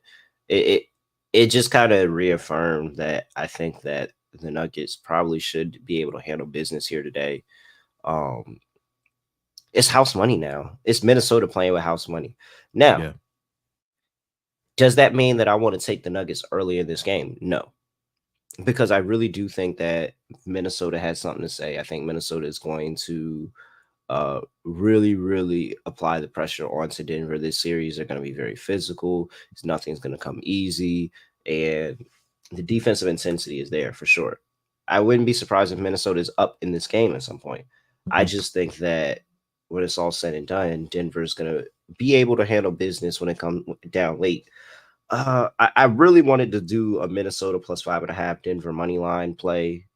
Speaker 2: it just kind of reaffirmed that I think that the Nuggets probably should be able to handle business here today. It's house money now. It's Minnesota playing with house money. Now, does that mean that I want to take the Nuggets early in this game? No, because I really do think that Minnesota has something to say. I think Minnesota is going to really, really apply the pressure onto Denver. This series are going to be very physical. Nothing's going to come easy, and the defensive intensity is there for sure. I wouldn't be surprised if Minnesota is up in this game at some point. I just think that when it's all said and done, Denver's going to be able to handle business when it comes down late. I really wanted to do a Minnesota plus 5.5 Denver money line play,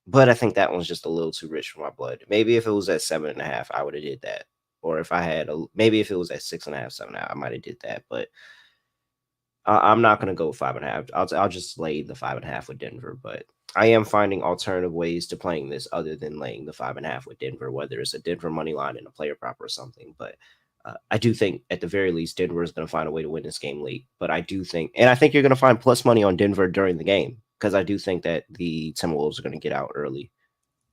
Speaker 2: but I think that one's just a little too rich for my blood. Maybe if it was at 7.5, I would have did that. Or if I had maybe if it was at 6.5, 7.5, I might have did that. But I'm not gonna go with 5.5. I'll just lay the 5.5 with Denver. But I am finding alternative ways to playing this other than laying the 5.5 with Denver, whether it's a Denver money line and a player prop or something. But I do think at the very least Denver is going to find a way to win this game late. But I do think, and I think you're going to find plus money on Denver during the game, because I do think that the Timberwolves are going to get out early,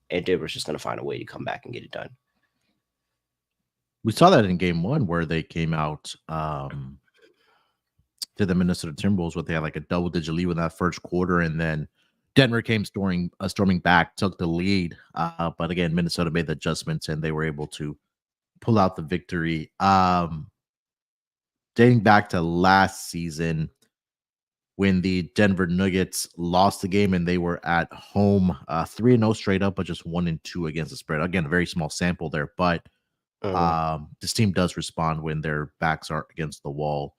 Speaker 2: and Denver's just going to find a way to come back and get it done.
Speaker 1: We saw that in game one where they came out to the Minnesota Timberwolves, where they had like a double-digit lead in that first quarter, and then Denver came storming back, took the lead. But again, Minnesota made the adjustments and they were able to pull out the victory. Dating back to last season, when the Denver Nuggets lost the game and they were at home, 3-0 straight up, but just 1-2 against the spread. Again, a very small sample there, but this team does respond when their backs are against the wall.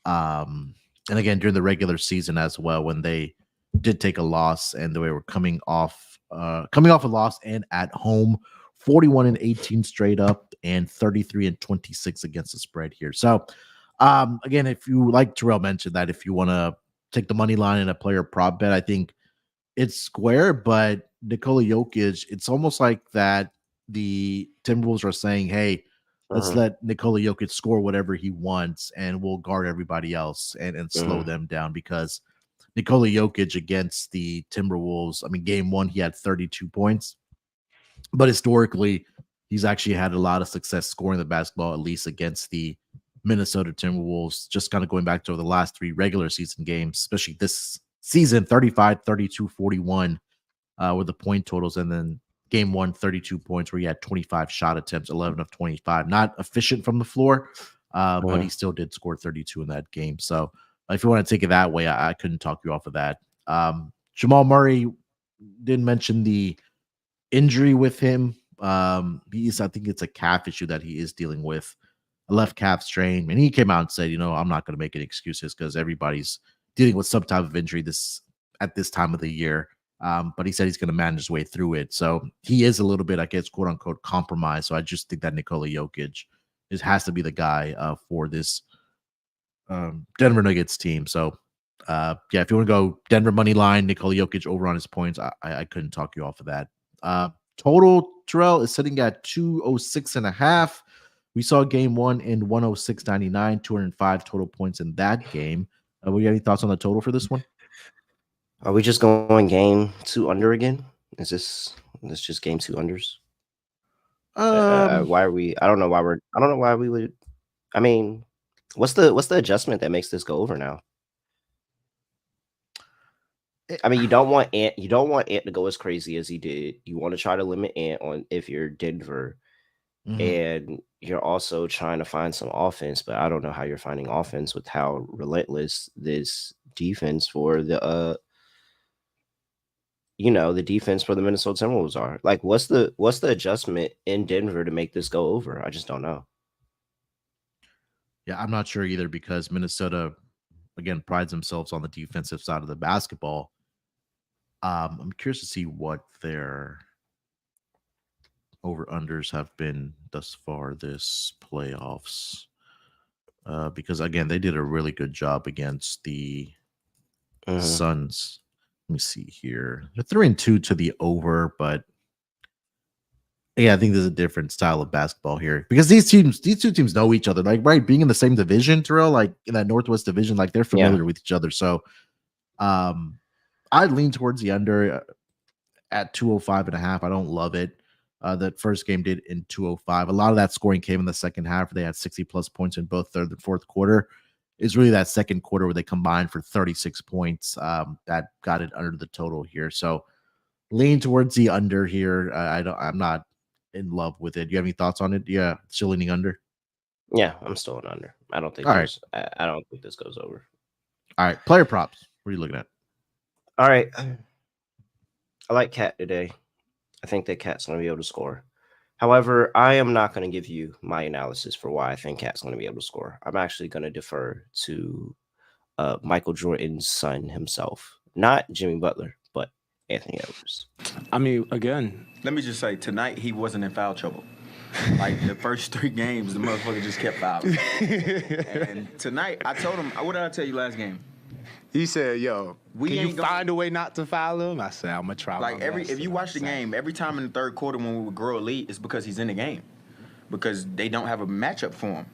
Speaker 1: And again, during the regular season as well, when they did take a loss and they were coming off a loss and at home, 41-18 straight up and 33-26 against the spread here. So again, if you, like Terrell mentioned, that if you want to take the money line and a player prop bet, I think it's square. But Nikola Jokic, it's almost like that the Timberwolves are saying, hey, let's let Nikola Jokic score whatever he wants and we'll guard everybody else and slow them down, because Nikola Jokic against the Timberwolves, I mean, game one, he had 32 points, but historically, he's actually had a lot of success scoring the basketball, at least against the Minnesota Timberwolves, just kind of going back to the last three regular season games, especially this season, 35, 32, 41 were the point totals. And then game one, 32 points, where he had 25 shot attempts, 11 of 25. Not efficient from the floor, but he still did score 32 in that game. So if you want to take it that way, I couldn't talk you off of that. Jamal Murray didn't mention the injury with him. I think it's a calf issue that he is dealing with, a left calf strain. And he came out and said, I'm not going to make any excuses because everybody's dealing with some type of injury at this time of the year. But he said he's going to manage his way through it. So he is a little bit, I guess, quote unquote, compromised. So I just think that Nikola Jokic has to be the guy for this Denver Nuggets team. So if you want to go Denver money line, Nikola Jokic over on his points, I couldn't talk you off of that. Total, Terrell, is sitting at 206.5. We saw game one in 106.99, 205 total points in that game. We got any thoughts on the total for this one?
Speaker 2: Are we just going game two under again? Is this just game two unders? Why are we? I don't know why we would. I mean, What's the adjustment that makes this go over now? I mean, you don't want Ant to go as crazy as he did. You want to try to limit Ant on if you're Denver, and you're also trying to find some offense. But I don't know how you're finding offense with how relentless this defense for the the defense for the Minnesota Timberwolves are. Like, what's the adjustment in Denver to make this go over? I just don't know.
Speaker 1: Yeah, I'm not sure either because Minnesota, again, prides themselves on the defensive side of the basketball. I'm curious to see what their over-unders have been thus far this playoffs. Because, again, they did a really good job against the Suns. Let me see here. They're 3-2 to the over, but yeah, I think there's a different style of basketball here because these two teams know each other. Like, right, being in the same division, Terrell, like in that Northwest division, like they're familiar with each other. So, I'd lean towards the under at 205.5. I don't love it. That first game did in 205. A lot of that scoring came in the second half. They had 60 plus points in both third and fourth quarter. Is really that second quarter where they combined for 36 points. That got it under the total here. So lean towards the under here. I'm not in love with it. Do you have any thoughts on it? Yeah, still leaning under.
Speaker 2: Yeah, I'm still an under. I don't think I don't think this goes over.
Speaker 1: All right, player props. What are you looking at?
Speaker 2: All right, I like Cat today. I think that Cat's going to be able to score. However, I am not going to give you my analysis for why I think Cat's going to be able to score. I'm actually going to defer to Michael Jordan's son himself, not Jimmy Butler, but Anthony Edwards.
Speaker 3: I mean, again,
Speaker 4: let me just say, tonight he wasn't in foul trouble. Like the first 3 games, the motherfucker just kept fouling. And tonight, I told him, what did I tell you last game?
Speaker 3: He said, "Yo, can you find a way not to foul him?" I said, "I'm gonna try."
Speaker 4: Like if you watch the game, every time in the third quarter when we would grow a lead, it's because he's in the game, because they don't have a matchup for him.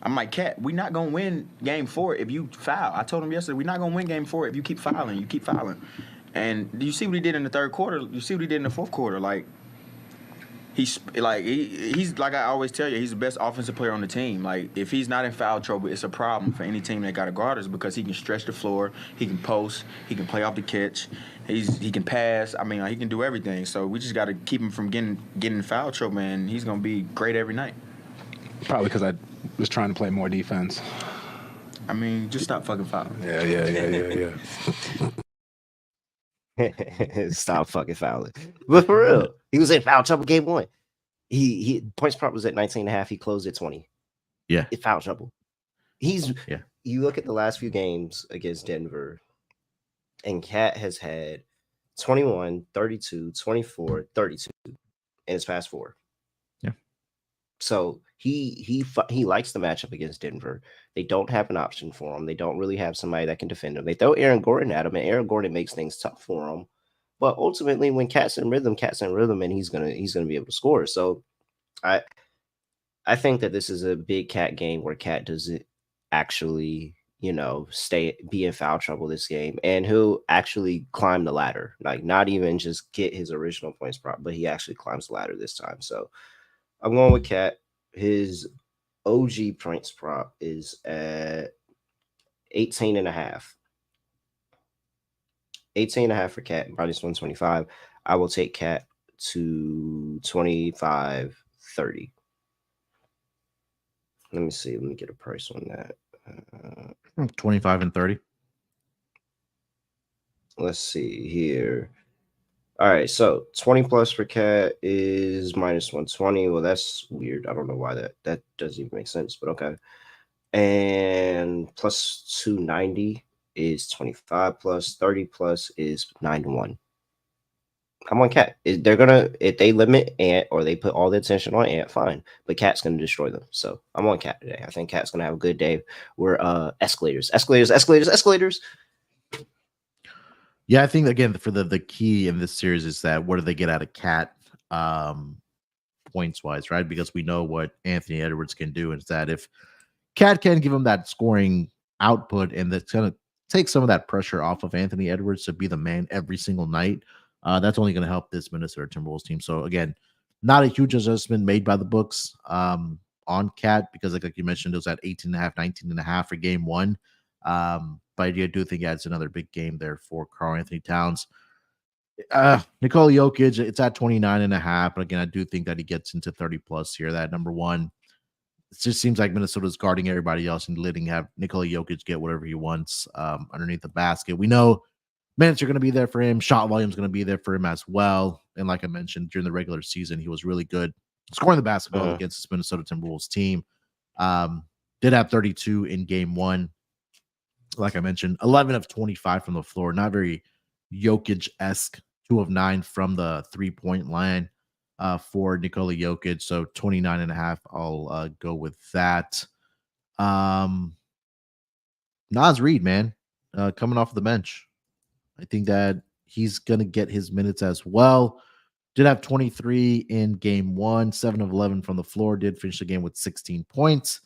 Speaker 4: I'm like, Cat, we're not gonna win game 4 if you foul. I told him yesterday, we're not gonna win game 4 if you keep fouling. You keep fouling. And you see what he did in the third quarter. You see what he did in the fourth quarter. Like he's like I always tell you, he's the best offensive player on the team. Like if he's not in foul trouble, it's a problem for any team that got a guard us because he can stretch the floor, he can post, he can play off the catch, he can pass. I mean, he can do everything. So we just got to keep him from getting in foul trouble, and he's gonna be great every night.
Speaker 3: Probably because I was trying to play more defense.
Speaker 4: I mean, just stop fucking fouling.
Speaker 3: Yeah.
Speaker 2: Stop fucking fouling. But for real, he was in foul trouble game 1. He points prop was at 19.5. He closed at 20.
Speaker 1: Yeah.
Speaker 2: It's foul trouble. You look at the last few games against Denver, and Cat has had 21, 32, 24, 32 in his past 4.
Speaker 1: Yeah.
Speaker 2: So he likes the matchup against Denver. They don't have an option for him. They don't really have somebody that can defend him. They throw Aaron Gordon at him, and Aaron Gordon makes things tough for him. But ultimately, when Cat's in rhythm, and he's gonna be able to score. So I think that this is a big Cat game where Cat doesn't actually, be in foul trouble this game, and he'll actually climb the ladder. Like not even just get his original points prop, but he actually climbs the ladder this time. So I'm going with Cat. His OG points prop is at 18.5. 18.5 for Cat, minus 125. I will take Cat to 25.30. Let me see. Let me get a price on that.
Speaker 1: 25 and 30.
Speaker 2: Let's see here. All right, so 20 plus for Cat is minus 120. Well, that's weird. I don't know why that doesn't even make sense, but okay. And plus 290 is 25 plus, 30 plus is 9-1. I'm on Cat. They're gonna, if they limit Ant or they put all the attention on Ant, fine. But Cat's gonna destroy them. So I'm on Cat today. I think Cat's gonna have a good day. We're escalators.
Speaker 1: Yeah, I think again for the key in this series is that what do they get out of Cat points wise, right? Because we know what Anthony Edwards can do, and it's that if Cat can give him that scoring output, and that's gonna take some of that pressure off of Anthony Edwards to be the man every single night. That's only going to help this Minnesota Timberwolves team. So again, not a huge adjustment made by the books. on Cat because, like you mentioned, it was at 18.5, 19.5 for game one. But I do think it's another big game there for Karl Anthony Towns. Nikola Jokic, it's at 29.5. But again, I do think that he gets into 30 plus here. That number one. It just seems like Minnesota's guarding everybody else and letting have Nikola Jokic get whatever he wants underneath the basket. We know minutes are going to be there for him. Shot volume is going to be there for him as well. And like I mentioned, during the regular season, he was really good scoring the basketball against this Minnesota Timberwolves team. Did have 32 in game one. Like I mentioned, 11 of 25 from the floor. Not very Jokic-esque. 2 of 9 from the three-point line for Nikola Jokic. So 29.5. I'll go with that. Naz Reid, man, coming off the bench. I think that he's going to get his minutes as well. Did have 23 in game one, 7 of 11 from the floor. Did finish the game with 16 points.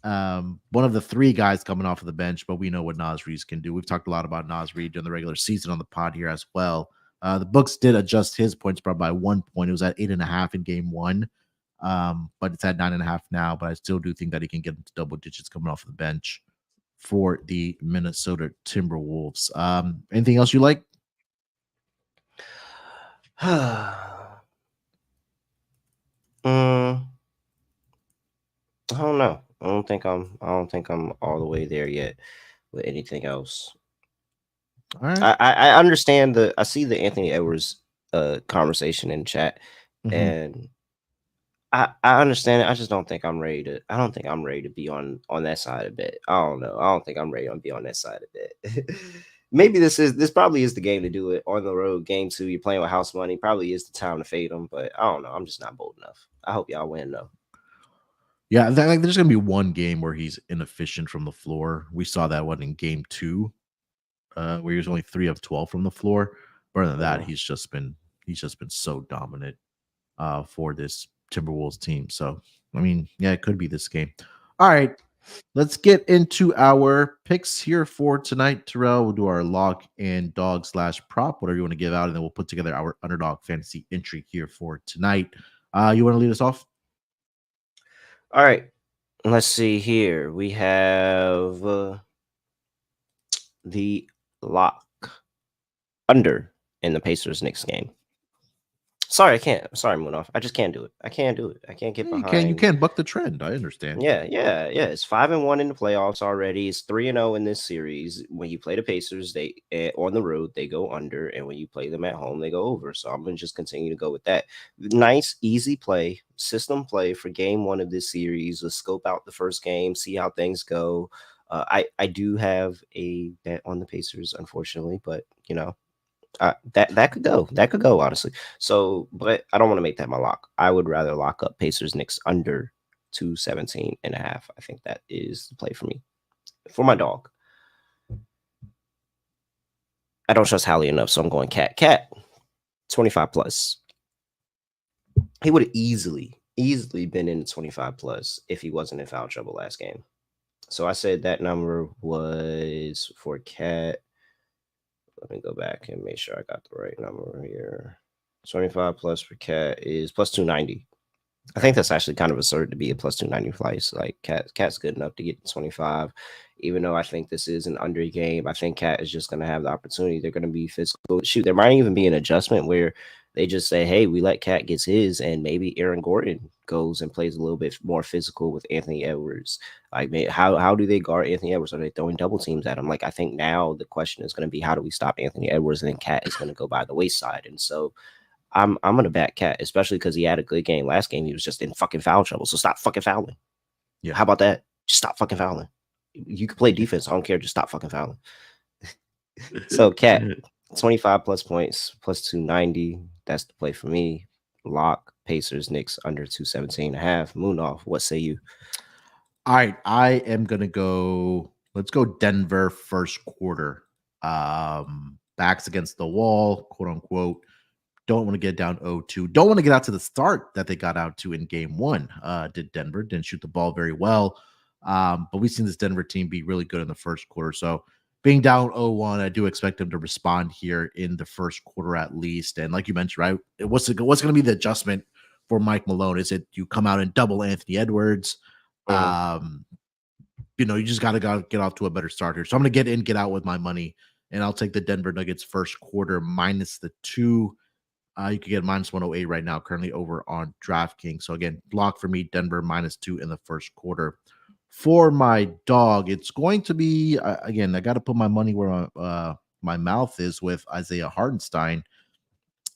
Speaker 1: One of the 3 guys coming off of the bench, but we know what Naz Reid can do. We've talked a lot about Naz Reid during the regular season on the pod here as well. The books did adjust his points spread by 1 point. It was at 8.5 in game one, but it's at 9.5 now. But I still do think that he can get into double digits coming off the bench for the Minnesota Timberwolves. Anything else you like?
Speaker 2: I don't know. I don't think I'm all the way there yet with anything else.
Speaker 1: All right.
Speaker 2: I understand I see the Anthony Edwards conversation in chat, and I understand it. I just don't think I'm ready to. I don't think I'm ready to be on that side of it. I don't know. I don't think I'm ready to be on that side of it. Maybe this probably is the game to do it on the road. Game 2, you're playing with house money. Probably is the time to fade them, but I don't know. I'm just not bold enough. I hope y'all win though.
Speaker 1: Yeah, there's gonna be one game where he's inefficient from the floor. We saw that one in game 2, where he was only 3 of 12 from the floor. But other than that, he's just been so dominant for this Timberwolves team. So I mean, yeah, it could be this game. All right, let's get into our picks here for tonight. Terrell, we'll do our lock and dog / prop, whatever you want to give out, and then we'll put together our underdog fantasy entry here for tonight. You want to lead us off?
Speaker 2: All right, let's see here. We have the lock under in the Pacers Knicks game. Sorry, I can't. Sorry, Munaf. I just can't do it. I can't do it. I can't get behind.
Speaker 1: You can't buck the trend. I understand.
Speaker 2: Yeah. It's 5-1 in the playoffs already. It's 3-0 in this series. When you play the Pacers, they on the road they go under, and when you play them at home, they go over. So I'm gonna just continue to go with that. Nice, easy play, system play for game 1 of this series. Let's scope out the first game, see how things go. I do have a bet on the Pacers, unfortunately, but you know. That could go honestly. So, but I don't want to make that my lock. I would rather lock up Pacers Knicks under 217.5. I think that is the play for me. For my dog, I don't trust Hallie enough, so I'm going Cat 25 plus. He would have easily been in 25 plus if he wasn't in foul trouble last game. So I said that number was for Cat. Let me go back and make sure I got the right number here. 25 plus for Cat is plus 290. I think that's actually kind of absurd to be a plus 290 price. Like Cat's good enough to get 25. Even though I think this is an under game, I think Cat is just going to have the opportunity. They're going to be physical. Shoot, there might even be an adjustment where they just say, hey, we let Cat get his, and maybe Aaron Gordon goes and plays a little bit more physical with Anthony Edwards. Like, how do they guard Anthony Edwards? Are they throwing double teams at him? Like, I think now the question is going to be, how do we stop Anthony Edwards? And then Cat is going to go by the wayside. And so I'm going to back Cat, especially because he had a good game. Last game, he was just in fucking foul trouble. So stop fucking fouling.
Speaker 1: Yeah.
Speaker 2: How about that? Just stop fucking fouling. You can play defense. I don't care. Just stop fucking fouling. So Cat, 25 plus points, plus 290. That's the play for me. Lock Pacers Knicks under 217.5. Munaf, what say you?
Speaker 1: All right, I am gonna go. Let's go Denver first quarter. Backs against the wall, quote unquote. Don't want to get down 0-2. Don't want to get out to the start that they got out to in game 1. Did Denver didn't shoot the ball very well. But we've seen this Denver team be really good in the first quarter. So being down 0-1, I do expect them to respond here in the first quarter at least. And like you mentioned, right, what's going to be the adjustment for Mike Malone? Is it you come out and double Anthony Edwards? You just got to get off to a better start here. So I'm going to get out with my money, and I'll take the Denver Nuggets first quarter minus the 2. You can get minus 108 right now, currently over on DraftKings. So again, block for me, Denver minus 2 in the first quarter. For my dog, it's going to be, again, I got to put my money where my mouth is with Isaiah Hartenstein.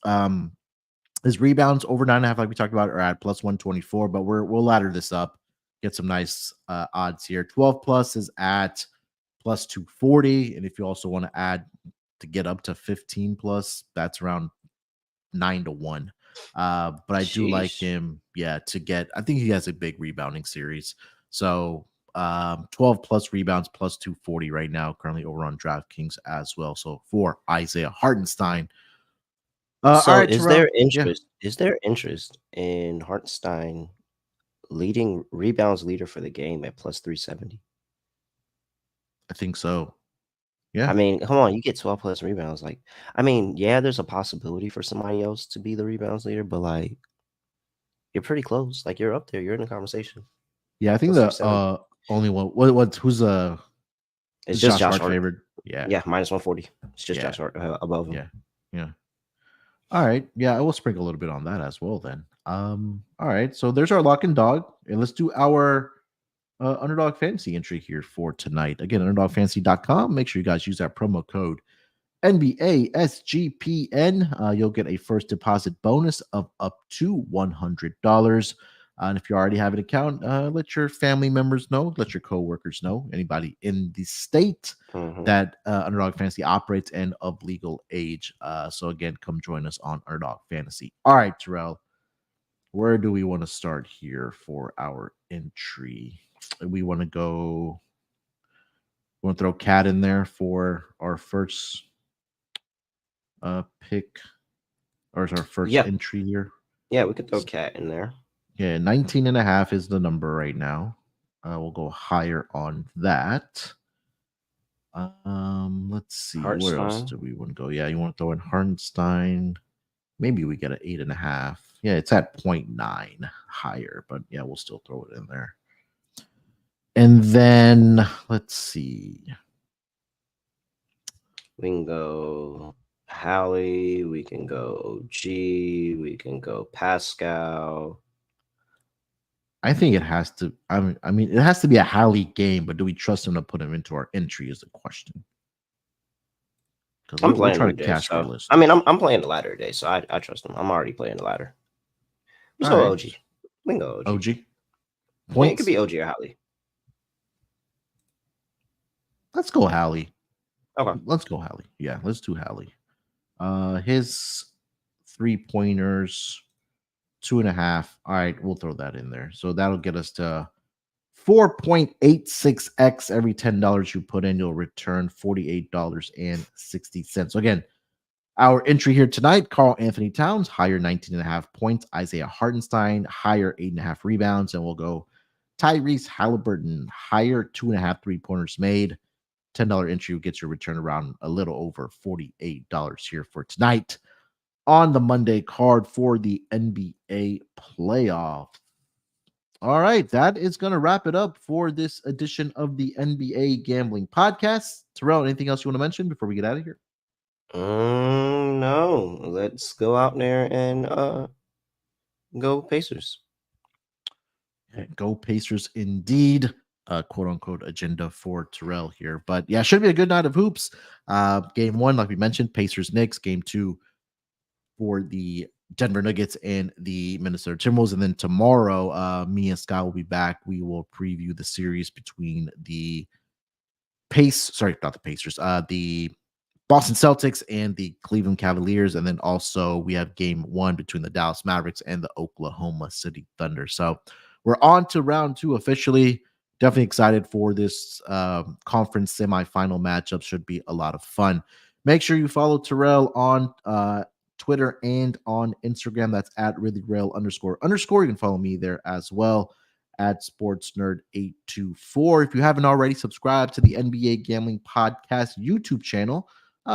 Speaker 1: His rebounds over 9.5, like we talked about, are at plus 124, but we'll ladder this up, get some nice odds here. 12 plus is at plus 240, and if you also want to add to get up to 15 plus, that's around 9-1. But I do like him, to get. I think he has a big rebounding series. So 12 plus rebounds plus 240 right now, currently over on DraftKings as well. So for Isaiah Hartenstein.
Speaker 2: So
Speaker 1: all right,
Speaker 2: is
Speaker 1: Terrell.
Speaker 2: there interest? Is there interest in Hartenstein leading rebounds leader for the game at plus 370?
Speaker 1: I think so. Yeah.
Speaker 2: I mean, come on, you get 12 plus rebounds. Like, I mean, yeah, there's a possibility for somebody else to be the rebounds leader, but like, you're pretty close. Like, you're up there. You're in the conversation.
Speaker 1: Yeah, I think
Speaker 2: Plus
Speaker 1: the only one. Who's
Speaker 2: It's just Josh Hart.
Speaker 1: favored? Yeah,
Speaker 2: minus 140. It's just Josh Hart above him.
Speaker 1: Yeah. All right. Yeah, I will sprinkle a little bit on that as well then. All right. So there's our lock and dog. And let's do our Underdog Fantasy entry here for tonight. Again, underdogfantasy.com. Make sure you guys use that promo code NBA SGPN. You'll get a first deposit bonus of up to $100. And if you already have an account, let your family members know, let your coworkers know, anybody in the state that Underdog Fantasy operates and of legal age. So again, come join us on Underdog Fantasy. All right, Terrell, where do we want to start here for our entry? We want to go. We want to throw Cat in there for our first pick, or is our first entry here?
Speaker 2: Yeah, we could throw Cat in there.
Speaker 1: Yeah, 19.5 is the number right now. We'll go higher on that. Let's see. Where else do we want to go? Yeah, you want to throw in Hartenstein. Maybe we get an 8.5. Yeah, it's at 0.9 higher, but yeah, we'll still throw it in there. And then let's see.
Speaker 2: We can go Hallie. We can go G. We can go Pascal.
Speaker 1: I think it has to. I mean, it has to be a Hallie game, but do we trust him to put him into our entry? Is the question.
Speaker 2: Because we're trying to cash our list. I mean, I'm playing the ladder today, so I trust him. I'm already playing the ladder. Let's go OG. We can go OG. It could be OG or Hallie.
Speaker 1: Let's go Hallie.
Speaker 2: Okay.
Speaker 1: Let's go Hallie. Yeah, let's do Hallie. His 3-pointers, 2.5. All right, we'll throw that in there. So that'll get us to 4.86x. Every $10 you put in, you'll return $48.60. So again, our entry here tonight: Karl Anthony Towns, higher 19.5 points. Isaiah Hartenstein, higher 8.5 rebounds. And we'll go Tyrese Halliburton, higher 2.5 3-pointers made. $10 entry gets your return around a little over $48 here for tonight on the Monday card for the NBA playoff. All right, that is going to wrap it up for this edition of the NBA Gambling Podcast. Terrell, anything else you want to mention before we get out of here?
Speaker 2: No. Let's go out there and go Pacers.
Speaker 1: Go Pacers indeed. Quote unquote agenda for Terrell here. But yeah, should be a good night of hoops. Game 1, like we mentioned, Pacers Knicks. Game 2 for the Denver Nuggets and the Minnesota Timberwolves. And then tomorrow, me and Scott will be back. We will preview the series between the the Boston Celtics and the Cleveland Cavaliers. And then also we have game 1 between the Dallas Mavericks and the Oklahoma City Thunder. So we're on to round 2 officially. Definitely excited for this conference semifinal matchup. Should be a lot of fun. Make sure you follow Terrell on Twitter and on Instagram. That's at @reallyrail__. You can follow me there as well at SportsNerd824. If you haven't already subscribed to the NBA Gambling Podcast YouTube channel,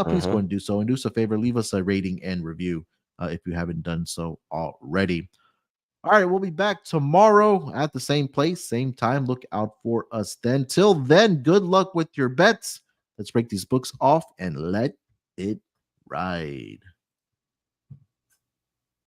Speaker 1: please go and do so. And do us a favor, leave us a rating and review if you haven't done so already. All right, we'll be back tomorrow at the same place, same time. Look out for us then. Till then, good luck with your bets. Let's break these books off and let it ride.